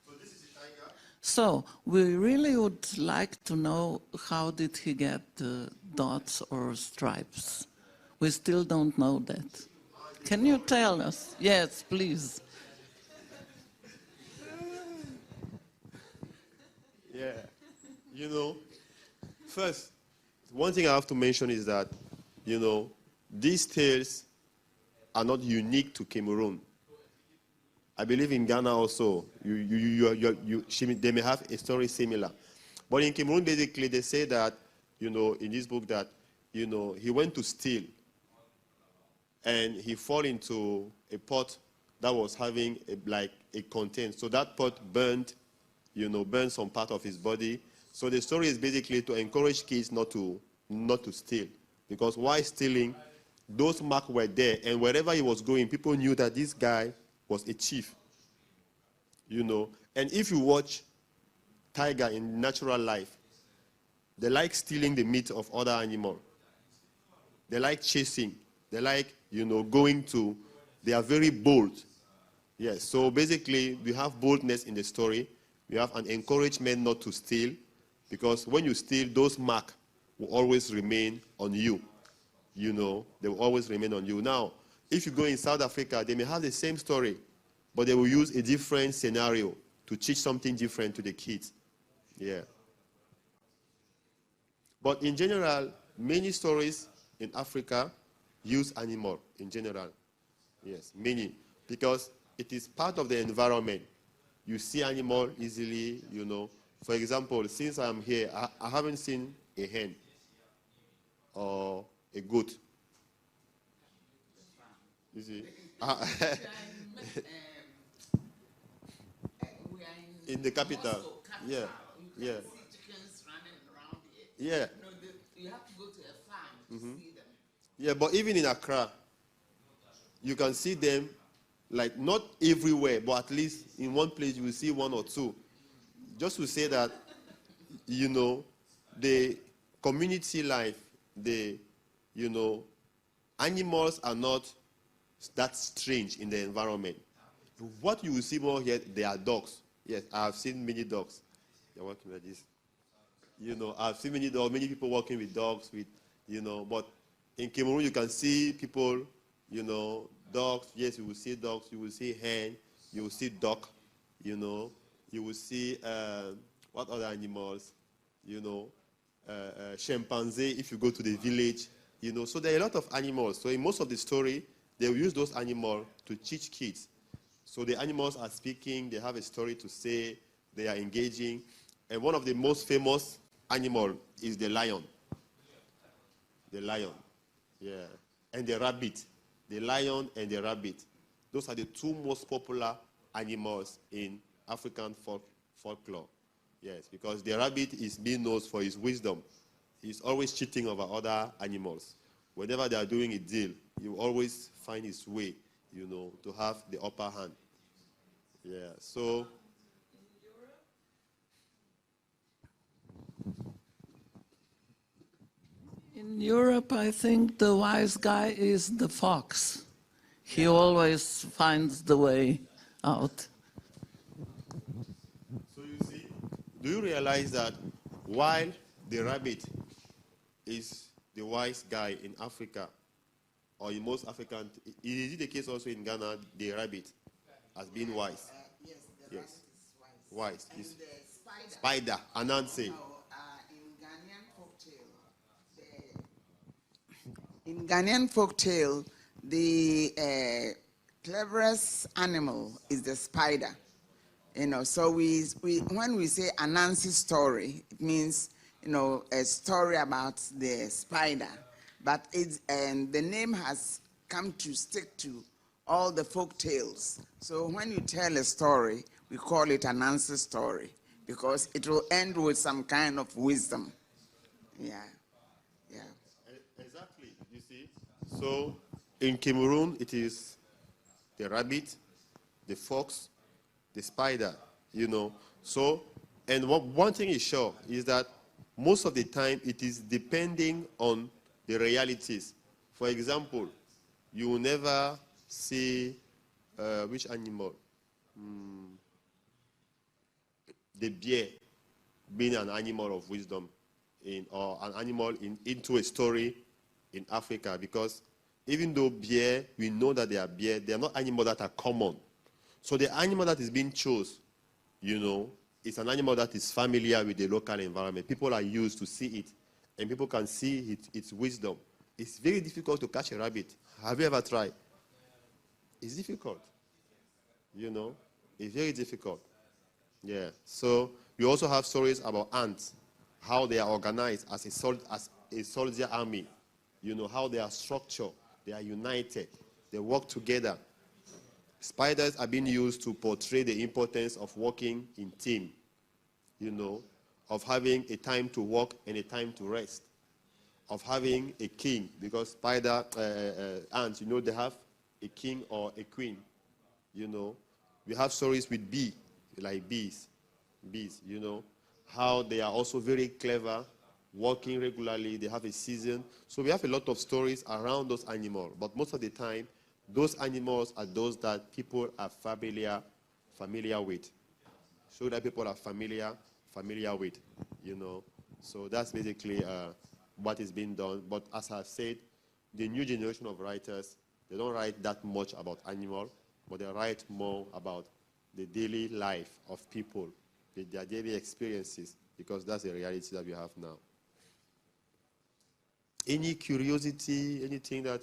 So this is a tiger? So we really would like to know how did he get the dots or stripes? We still don't know that. Can you tell us? Yes, please. Yeah. First, one thing I have to mention is that, these tales are not unique to Cameroon. I believe in Ghana also, they may have a story similar. But in Cameroon, basically, they say that, in this book that, he went to steal and he fell into a pot that was having a content. So that pot burned some part of his body. So the story is basically to encourage kids not to steal. Because while stealing, those marks were there. And wherever he was going, people knew that this guy was a chief. And if you watch tiger in natural life, they like stealing the meat of other animals. They like chasing. They like, going to, they are very bold. Yes, so basically, we have boldness in the story. We have an encouragement not to steal, because when you steal, those marks will always remain on you. They will always remain on you. Now, if you go in South Africa, they may have the same story, but they will use a different scenario to teach something different to the kids. Yeah. But in general, many stories in Africa use animal in general. Yes, many. Because it is part of the environment. You see animal easily, For example, since I'm here, I haven't seen a hen or a goat. You see? In the capital. Yeah. Yeah. Yeah. You have to go to a farm to see them. Yeah, but even in Accra, you can see them, like not everywhere, but at least in one place you will see one or two. Just to say that, the community life, animals are not that strange in the environment. What you will see more here, they are dogs. Yes, I have seen many dogs. They're working like this. I've seen many dogs, many people working with dogs, but in Cameroon you can see people, dogs. Yes, you will see dogs, you will see hen, you will see duck, you will see, what other animals, chimpanzee if you go to the village, So there are a lot of animals. So in most of the story, they will use those animals to teach kids. So the animals are speaking, they have a story to say, they are engaging. And one of the most famous animal is the lion. The lion, yeah. And the rabbit. The lion and the rabbit. Those are the two most popular animals in African folklore. Yes, because the rabbit is being known for his wisdom. He's always cheating over other animals. Whenever they are doing a deal, he will always find his way, to have the upper hand. Yeah, so... In Europe, I think the wise guy is the fox. He always finds the way out. So you see, do you realize that while the rabbit is the wise guy in Africa, or in most African, is it the case also in Ghana, the rabbit has been wise? Yes, the rabbit is wise. Wise. And Is the spider, Anansi. In Ghanaian folktale, the cleverest animal is the spider. So when we say Anansi story, it means a story about the spider. But the name has come to stick to all the folk tales. So when you tell a story, we call it Anansi story because it will end with some kind of wisdom. Yeah. Yeah. Exactly. You see. So in Cameroon, it is the rabbit, the fox, the spider. So, and one thing is sure is that most of the time it is depending on the realities. For example, you will never see which animal? The bear being an animal of wisdom or an animal into a story in Africa, because even though bear, we know that they are bear, they are not animals that are common. So the animal that is being chosen, is an animal that is familiar with the local environment. People are used to see it, and people can see its wisdom. It's very difficult to catch a rabbit. Have you ever tried? It's difficult. It's very difficult. Yeah. So we also have stories about ants, how they are organized as a soldier army. How they are structured, they are united, they work together. Spiders are being used to portray the importance of working in team, of having a time to work and a time to rest, of having a king, because spider ants, they have a king or a queen. We have stories with like bees, how they are also very clever, walking regularly, they have a season. So we have a lot of stories around those animals, but most of the time, those animals are those that people are familiar with. So that people are familiar with, you know. So that's basically what is being done. But as I've said, the new generation of writers, they don't write that much about animals, but they write more about the daily life of people, their daily experiences, because that's the reality that we have now. Any curiosity, anything that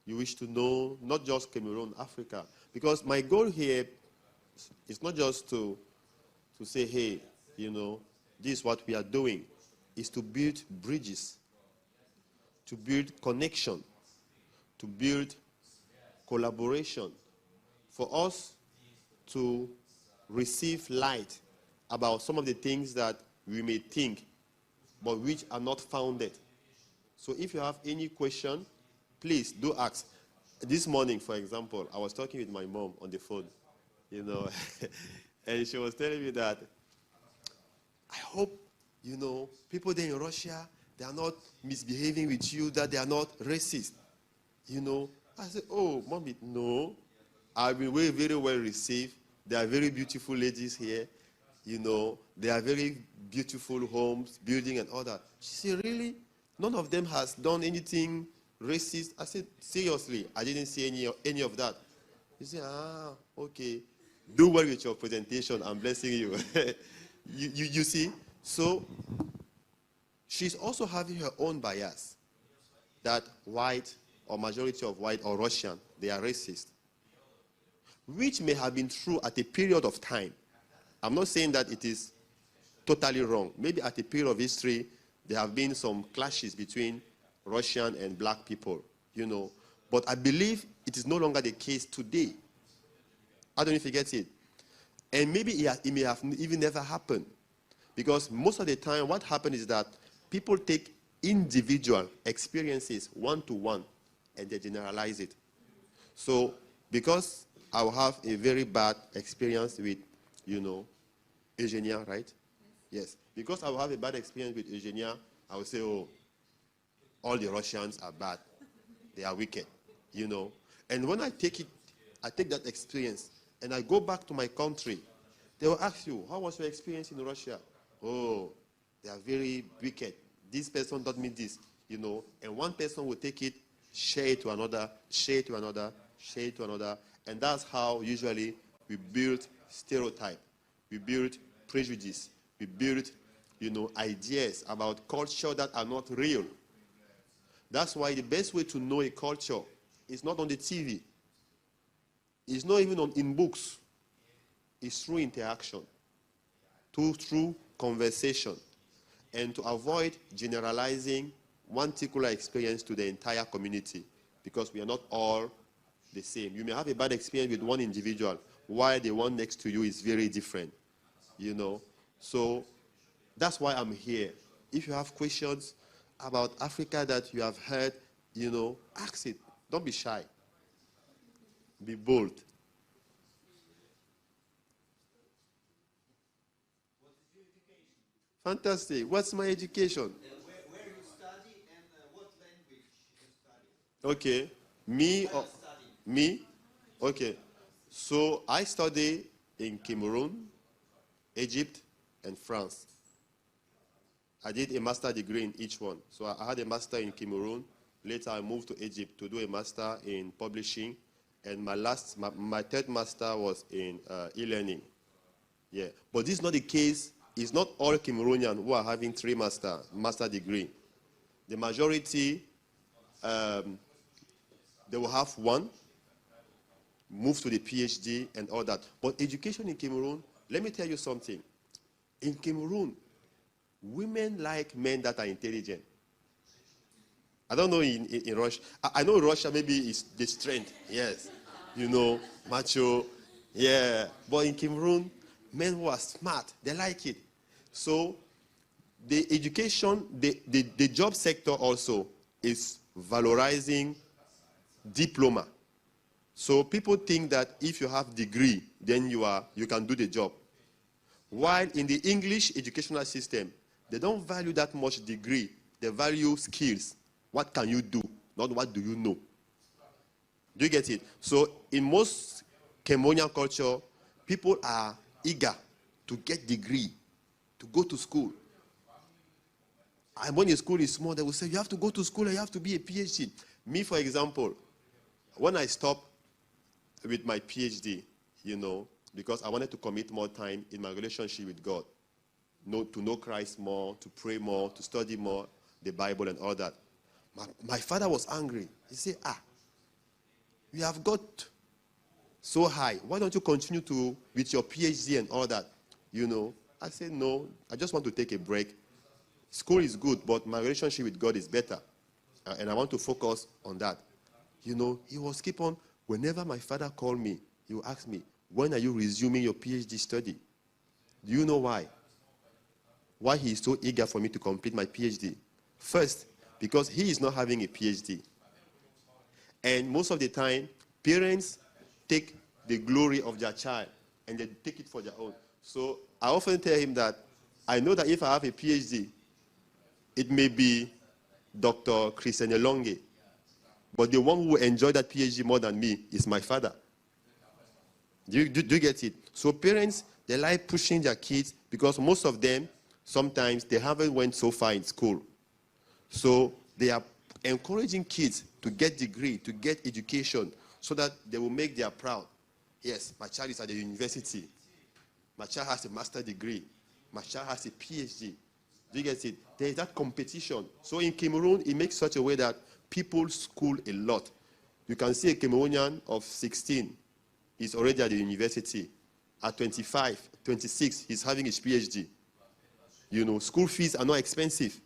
you wish to know, not just Cameroon, Africa? Because my goal here is not just to say, hey, you know, this is what we are doing. Is to build bridges, to build connection, to build collaboration, for us to receive light about some of the things that we may think, but which are not founded. So if you have any question, please do ask. This morning, for example, I was talking with my mom on the phone, you know, and she was telling me that, I hope, you know, people there in Russia, they are not misbehaving with you, that they are not racist, you know. I said, oh, mommy, no. I've been very, very well received. There are very beautiful ladies here, you know. They are very beautiful homes, building and all that. She said, really? None of them has done anything racist? I said, seriously, I didn't see any of that. She said, ah, okay. Do well with your presentation. I'm blessing you. You see? So she's also having her own bias that white or majority of white or Russian, they are racist, which may have been true at a period of time. I'm not saying that it is totally wrong. Maybe at a period of history, there have been some clashes between Russian and black people, you know. But I believe it is no longer the case today. I don't know if you get it. And maybe it may have even never happened. Because most of the time, what happens is that people take individual experiences one-to-one and they generalize it. So, because I will have a very bad experience with, you know, Eugenia, right? Yes. Because I will have a bad experience with Eugenia, I will say, oh, all the Russians are bad. They are wicked, you know. And when I take that experience, and I go back to my country, they will ask you, how was your experience in Russia? Oh, they are very wicked. This person taught me this, you know. And one person will take it, share it to another, share it to another, share it to another. And that's how usually we build stereotype. We build prejudice. We build, you know, ideas about culture that are not real. That's why the best way to know a culture is not on the TV. It's not even in books. It's through interaction, through conversation, and to avoid generalizing one particular experience to the entire community, because we are not all the same. You may have a bad experience with one individual, while the one next to you is very different, you know. So that's why I'm here. If you have questions about Africa that you have heard, you know, ask it. Don't be shy. Be bold. Fantastic. What's my education? Where you study and what language you study? Okay. Me? Okay. So I study in Cameroon, Egypt, and France. I did a master's degree in each one. So I had a master in Cameroon. Later I moved to Egypt to do a master in publishing. And my third master was in e-learning. Yeah. But this is not the case. It's not all Cameroonians who are having 3 master degree. The majority, they will have 1, move to the PhD and all that. But education in Cameroon, let me tell you something. In Cameroon, women like men that are intelligent. I don't know in Russia. I know Russia maybe is the strength, yes. You know, macho, yeah. But in Cameroon, men who are smart, they like it. So the education, the job sector also is valorizing diploma. So people think that if you have degree, then you can do the job. While in the English educational system, They don't value that much degree. They value skills. What can you do? Not what do you know. Do you get it? So in most Cameroonian culture, people are eager to get degree, to go to school. And when your school is small, they will say, you have to go to school and you have to be a PhD. Me, for example, when I stopped with my PhD, because I wanted to commit more time in my relationship with God, to know Christ more, to pray more, to study more, the Bible and all that. My father was angry. He said, you have got so high. Why don't you continue with your PhD and all that? I said, no, I just want to take a break. School is good, but my relationship with God is better. And I want to focus on that. He was keep on, whenever my father called me, he would ask me, when are you resuming your PhD study? Do you know why? Why he is so eager for me to complete my PhD? First, because he is not having a PhD. And most of the time, parents take the glory of their child and they take it for their own. So I often tell him that I know that if I have a PhD, it may be Dr. Christian Elongué, but the one who will enjoy that PhD more than me is my father. Do you get it? So parents, they like pushing their kids because most of them, sometimes they haven't went so far in school. So they are encouraging kids to get degree, to get education, so that they will make their proud. Yes, my child is at the university. My child has a master's degree. My child has a PhD. Do you get it? There is that competition. So in Cameroon, it makes such a way that people school a lot. You can see a Cameroonian of 16 is already at the university. At 25, 26, he's having his PhD. School fees are not expensive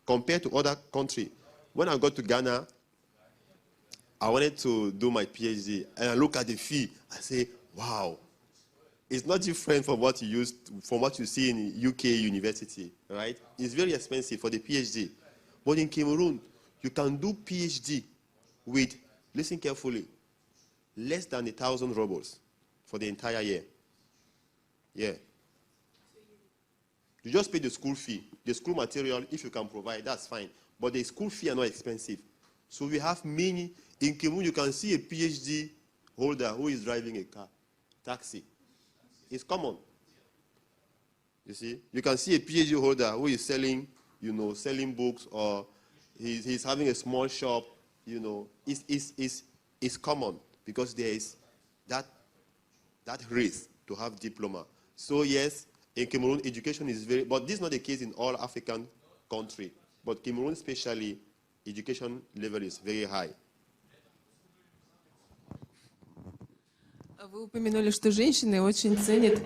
compared to other countries. When I got to Ghana, I wanted to do my PhD, and I look at the fee. I say, wow, it's not different from what you see in UK university, right? It's very expensive for the PhD. But in Cameroon, you can do PhD with, listen carefully, less than 1,000 rubles for the entire year. Yeah. You just pay the school fee. The school material, if you can provide, that's fine. But the school fee are not expensive. So we have many. In Cameroon, you can see a PhD holder who is driving a car, taxi. It's common. You see? You can see a PhD holder who is selling, selling books, or he's having a small shop. It's common because there is that race to have diploma. So yes, in Cameroon, education is but this is not the case in all African countries. But Cameroon especially, education level is very high.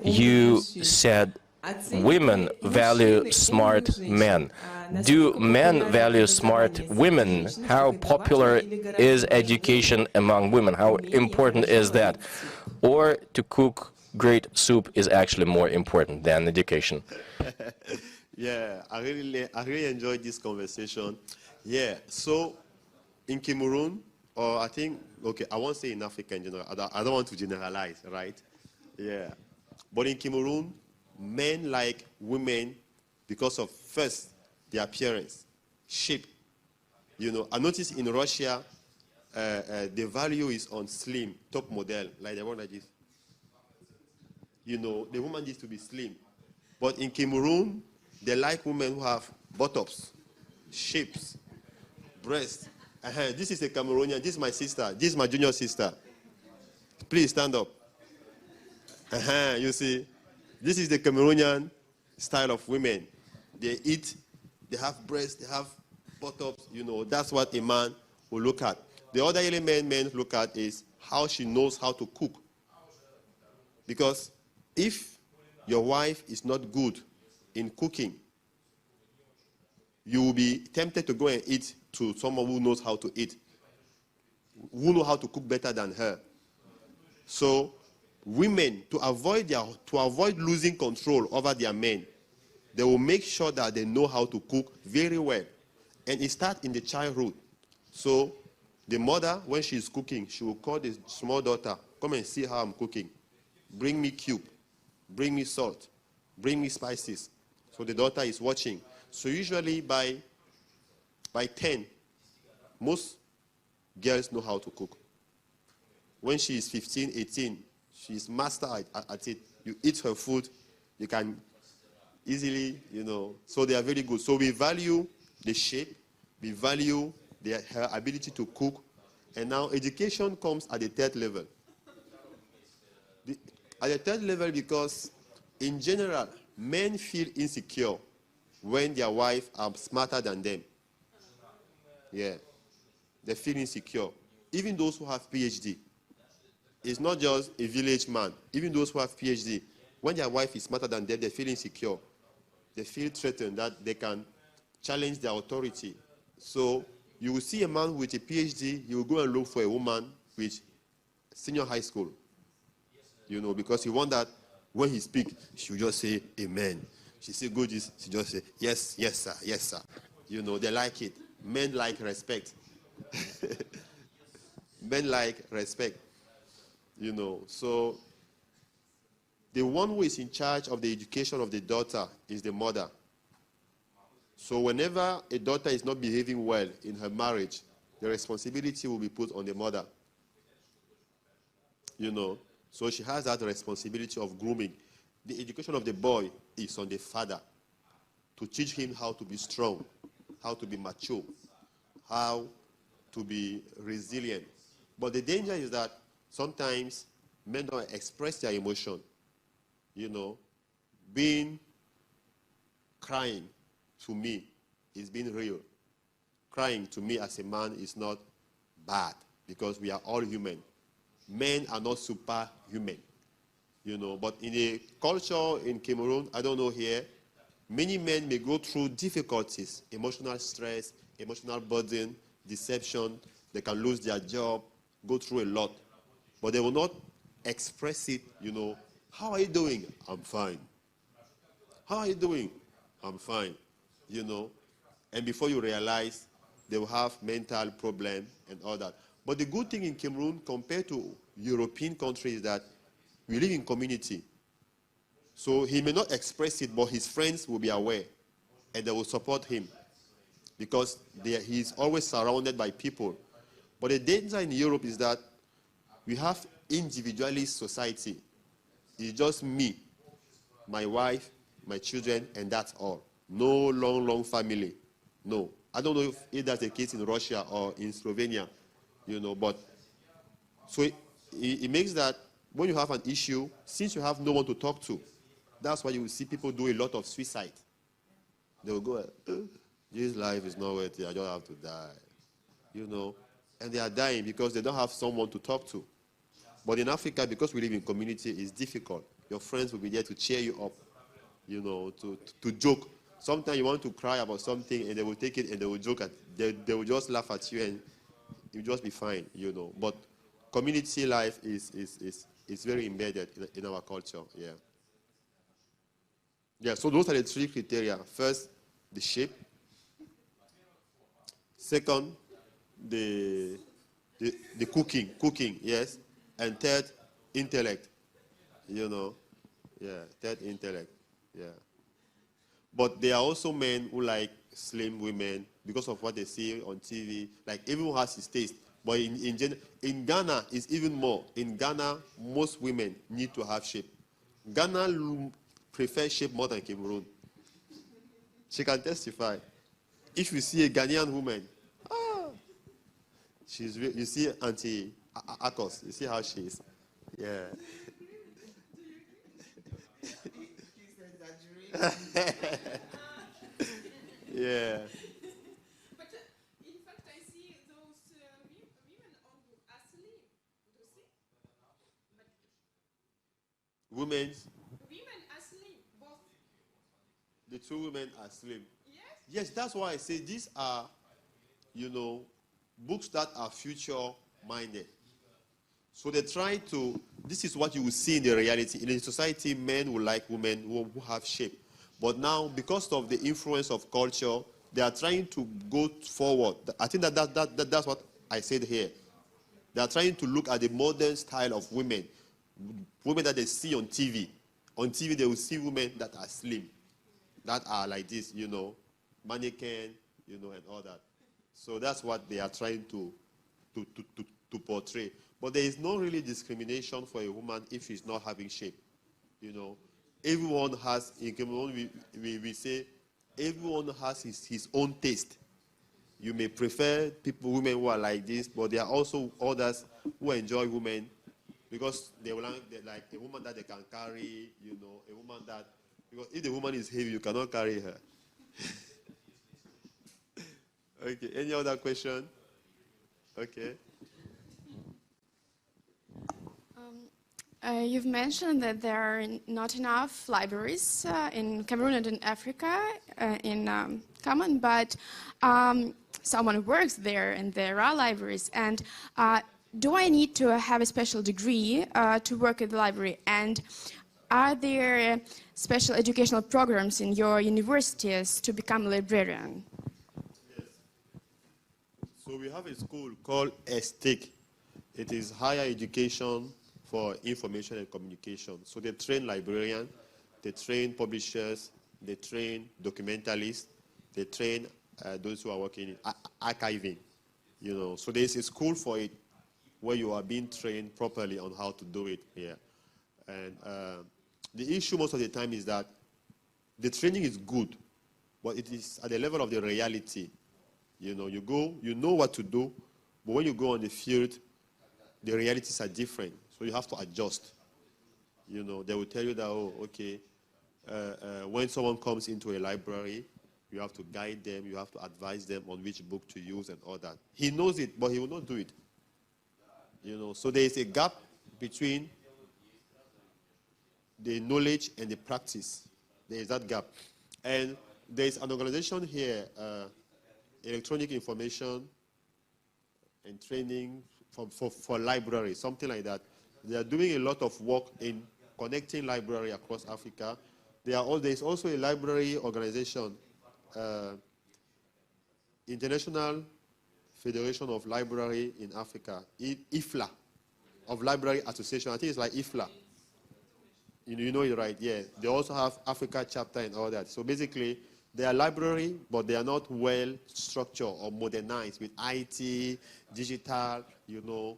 You said women value smart men. Do men value smart women? How popular is education among women? How important is that? Or to cook great soup is actually more important than education? Yeah, I really enjoyed this conversation. Yeah, so in Cameroon, or I think, okay, I won't say in Africa in general. I don't want to generalize, right? Yeah. But in Cameroon, men like women because of, first, their appearance, shape. I noticed in Russia, the value is on slim, top model, like the one like this. The woman needs to be slim. But in Cameroon, they like women who have buttocks, shapes, breasts. This is a Cameroonian. This is my sister. This is my junior sister. Please stand up. You see, this is the Cameroonian style of women. They eat, they have breasts, they have buttocks. That's what a man will look at. The other element men look at is how she knows how to cook. Because if your wife is not good in cooking, you will be tempted to go and eat to someone who knows how to eat, who knows how to cook better than her. So women, to avoid losing control over their men, they will make sure that they know how to cook very well. And it starts in the childhood. So the mother, when she's cooking, she will call the small daughter, come and see how I'm cooking. Bring me cube, bring me salt, bring me spices. So the daughter is watching. So usually by 10, most girls know how to cook. When she is 15, 18, she is master at it. You eat her food, you can easily, so they are very good. So we value the shape, we value her ability to cook, and now education comes at the third level. At the third level, because in general, men feel insecure when their wife are smarter than them. Yeah, they feel insecure. Even those who have PhD. It's not just a village man. Even those who have PhD, when their wife is smarter than them, they feel insecure. They feel threatened that they can challenge their authority. So you will see a man with a PhD, he will go and look for a woman with senior high school. Because he wants that when he speaks, she will just say, amen. She say good, she just say, yes, yes, sir, yes, sir. They like it. Men like respect. Men like respect. So the one who is in charge of the education of the daughter is the mother. So whenever a daughter is not behaving well in her marriage, the responsibility will be put on the mother. So she has that responsibility of grooming. The education of the boy is on the father to teach him how to be strong, how to be mature, how to be resilient. But the danger is that sometimes men don't express their emotion. Being crying to me is being real. Crying to me as a man is not bad because we are all human. Men are not superhuman, But in a culture in Cameroon, I don't know here, many men may go through difficulties, emotional stress, emotional burden, deception. They can lose their job, go through a lot. But they will not express it, How are you doing? I'm fine. How are you doing? I'm fine. And before you realize, they will have mental problem and all that. But the good thing in Cameroon compared to European countries is that we live in community. So he may not express it, but his friends will be aware and they will support him because he is always surrounded by people. But the danger in Europe is that we have individualist society. It's just me, my wife, my children, and that's all. No long family. No. I don't know if that's the case in Russia or in Slovenia, but so it makes that when you have an issue, since you have no one to talk to, that's why you will see people do a lot of suicide. They will go, this life is not worth it, I just have to die. And they are dying because they don't have someone to talk to. But in Africa, because we live in community, it's difficult. Your friends will be there to cheer you up, to joke. Sometimes you want to cry about something and they will take it and they will joke they will just laugh at you and you'll just be fine, But community life is very embedded in our culture, yeah. Yeah, so those are the three criteria. First, the shape. Second, the cooking, yes. And third, intellect, Yeah, third, intellect, yeah. But there are also men who like slim women because of what they see on TV. Like everyone has his taste. But in Ghana, it's even more. In Ghana, most women need to have shape. Ghana prefers shape more than Cameroon. She can testify. If you see a Ghanaian woman, you see Auntie Akos, you see how she is. Yeah. Yeah. But in fact, I see those women are slim. Do you see? Women are slim, both. The two women are slim. Yes? Yes, that's why I say these are, books that are future-minded. So they try to, this is what you will see in the reality. In a society, men will like women who have shape. But now, because of the influence of culture, they are trying to go forward. I think that's what I said here. They are trying to look at the modern style of women that they see on TV. On TV, they will see women that are slim, that are like this, mannequin, you know, and all that. So that's what they are trying to portray. But there is no really discrimination for a woman if she's not having shape, you know. Everyone has, in Cameroon, we say, everyone has his own taste. You may prefer women who are like this, but there are also others who enjoy women because they like a woman that they can carry, you know, a woman that, because if the woman is heavy, you cannot carry her. Okay, any other question? Okay. You've mentioned that there are not enough libraries in Cameroon and in Africa, in common, but someone works there and there are libraries. And do I need to have a special degree to work at the library? And are there special educational programs in your universities to become a librarian? Yes. So we have a school called ESTIC. It is higher education for information and communication. So they train librarians, they train publishers, they train documentalists, they train those who are working in archiving, you know. So there's a school for it where you are being trained properly on how to do it here. And the issue most of the time is that the training is good, but it is at the level of the reality. You know, you go, you know what to do, but when you go on the field, the realities are different. So you have to adjust. You know, they will tell you that, oh, okay, when someone comes into a library, you have to guide them, you have to advise them on which book to use and all that. He knows it, but he will not do it. You know, so there is a gap between the knowledge and the practice. There is that gap. And there is an organization here, Electronic Information and Training for libraries, something like that. They are doing a lot of work in connecting library across Africa. There is also a library organization, International Federation of Library in Africa, IFLA, of Library Association. I think it's like IFLA. You know it, right? Yeah. They also have Africa chapter and all that. So basically, they are library, but they are not well structured or modernized with IT, digital, you know,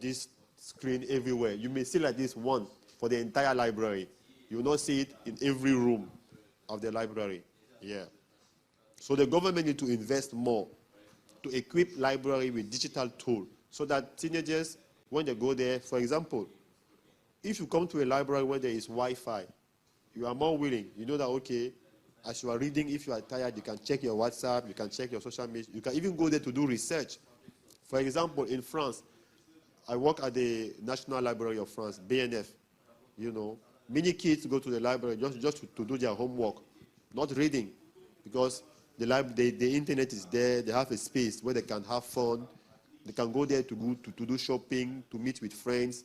this screen everywhere. You may see like this one for the entire library. You will not see it in every room of the library. Yeah. So the government need to invest more to equip library with digital tools so that teenagers, when they go there, for example, if you come to a library where there is Wi-Fi, you are more willing. You know that, okay, as you are reading, if you are tired, you can check your WhatsApp, you can check your social media, you can even go there to do research. For example, in France, I work at the National Library of France, BNF. You know, many kids go to the library just to do their homework, not reading, because the internet is there. They have a space where they can have fun. They can go there to do shopping, to meet with friends.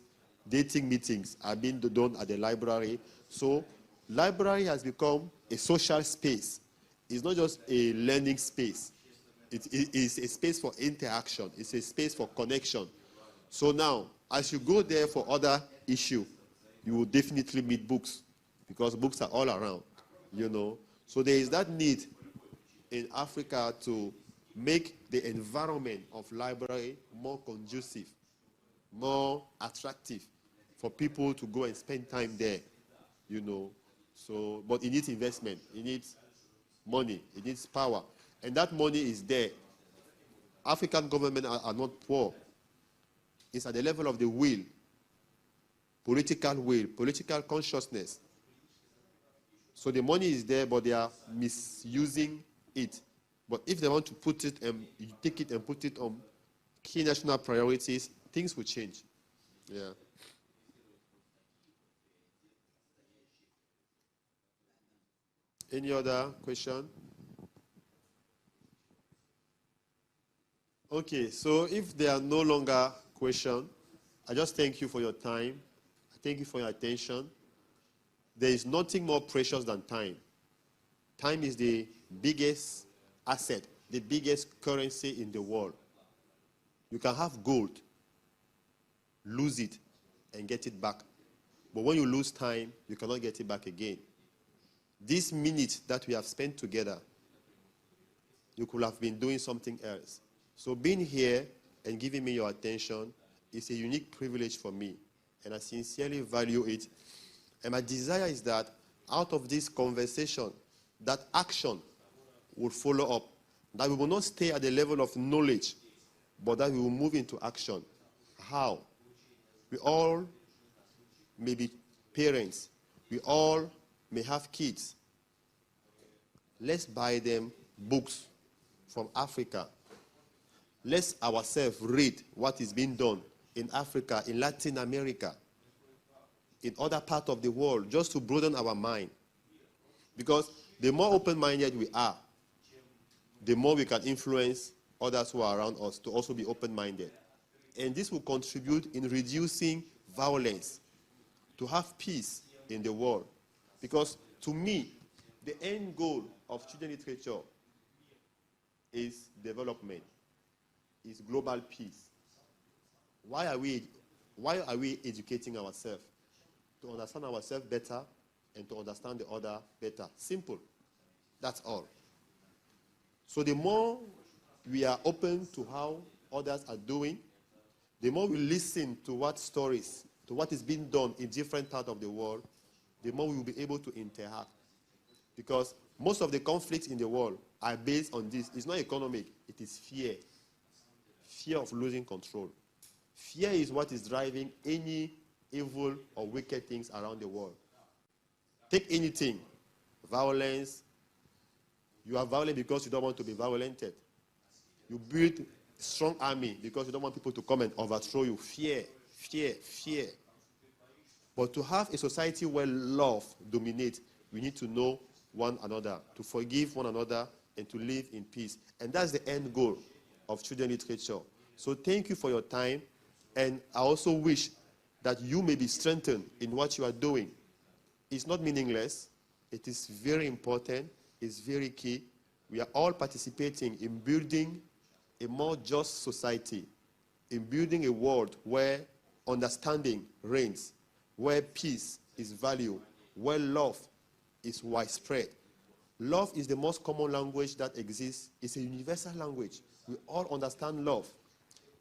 Dating meetings are being done at the library. So library has become a social space. It's not just a learning space. It is a space for interaction. It's a space for connection. So now, as you go there for other issues, you will definitely meet books because books are all around, you know. So there is that need in Africa to make the environment of library more conducive, more attractive for people to go and spend time there, you know. So, but it needs investment, it needs money, it needs power. And that money is there. African governments are not poor. It's at the level of the will, political consciousness. So the money is there, but they are misusing it. But if they want to put it and take it and put it on key national priorities, things will change. Yeah. Any other question? Okay, so if there are no longer questions, I just thank you for your time. I thank you for your attention. There is nothing more precious than time. Time is the biggest asset, the biggest currency in the world. You can have gold, lose it, and get it back. But when you lose time, you cannot get it back again. This minute that we have spent together you could have been doing something else. So being here and giving me your attention is a unique privilege for me, and I sincerely value it. And my desire is that out of this conversation, that action will follow up, that we will not stay at the level of knowledge, but that we will move into action. How? We all may be parents. We all may have kids. Let's buy them books from Africa. Let's ourselves read what is being done in Africa, in Latin America, in other parts of the world, just to broaden our mind. Because the more open-minded we are, the more we can influence others who are around us to also be open-minded. And this will contribute in reducing violence, to have peace in the world. Because to me, the end goal of children's literature is development, is global peace. Why are we educating ourselves? To understand ourselves better and to understand the other better. Simple. That's all. So the more we are open to how others are doing, the more we listen to what stories, to what is being done in different parts of the world, the more we will be able to interact. Because most of the conflicts in the world are based on this. It's not economic, it is fear. Fear of losing control. Fear is what is driving any evil or wicked things around the world. Take anything, violence. You are violent because you don't want to be violented. You build a strong army because you don't want people to come and overthrow you. Fear, fear, fear. But to have a society where love dominates, we need to know one another, to forgive one another, and to live in peace. And that's the end goal of children's literature. So thank you for your time, and I also wish that you may be strengthened in what you are doing. It's not meaningless. It is very important. It's very key. We are all participating in building a more just society, in building a world where understanding reigns, where peace is valued, where love is widespread. Love is the most common language that exists. It's a universal language. We all understand love.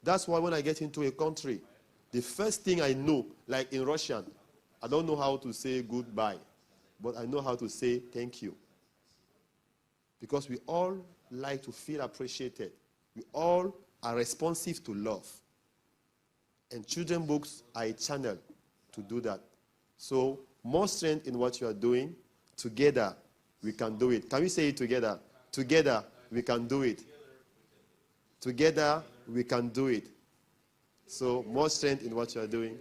That's why when I get into a country, the first thing I know, like in Russian, I don't know how to say goodbye, but I know how to say thank you. Because we all like to feel appreciated. We all are responsive to love. And children's books are a channel to do that. So more strength in what you are doing. Together, we can do it. Can we say it together? Together, we can do it. Together, we can do it. So more strength in what you are doing.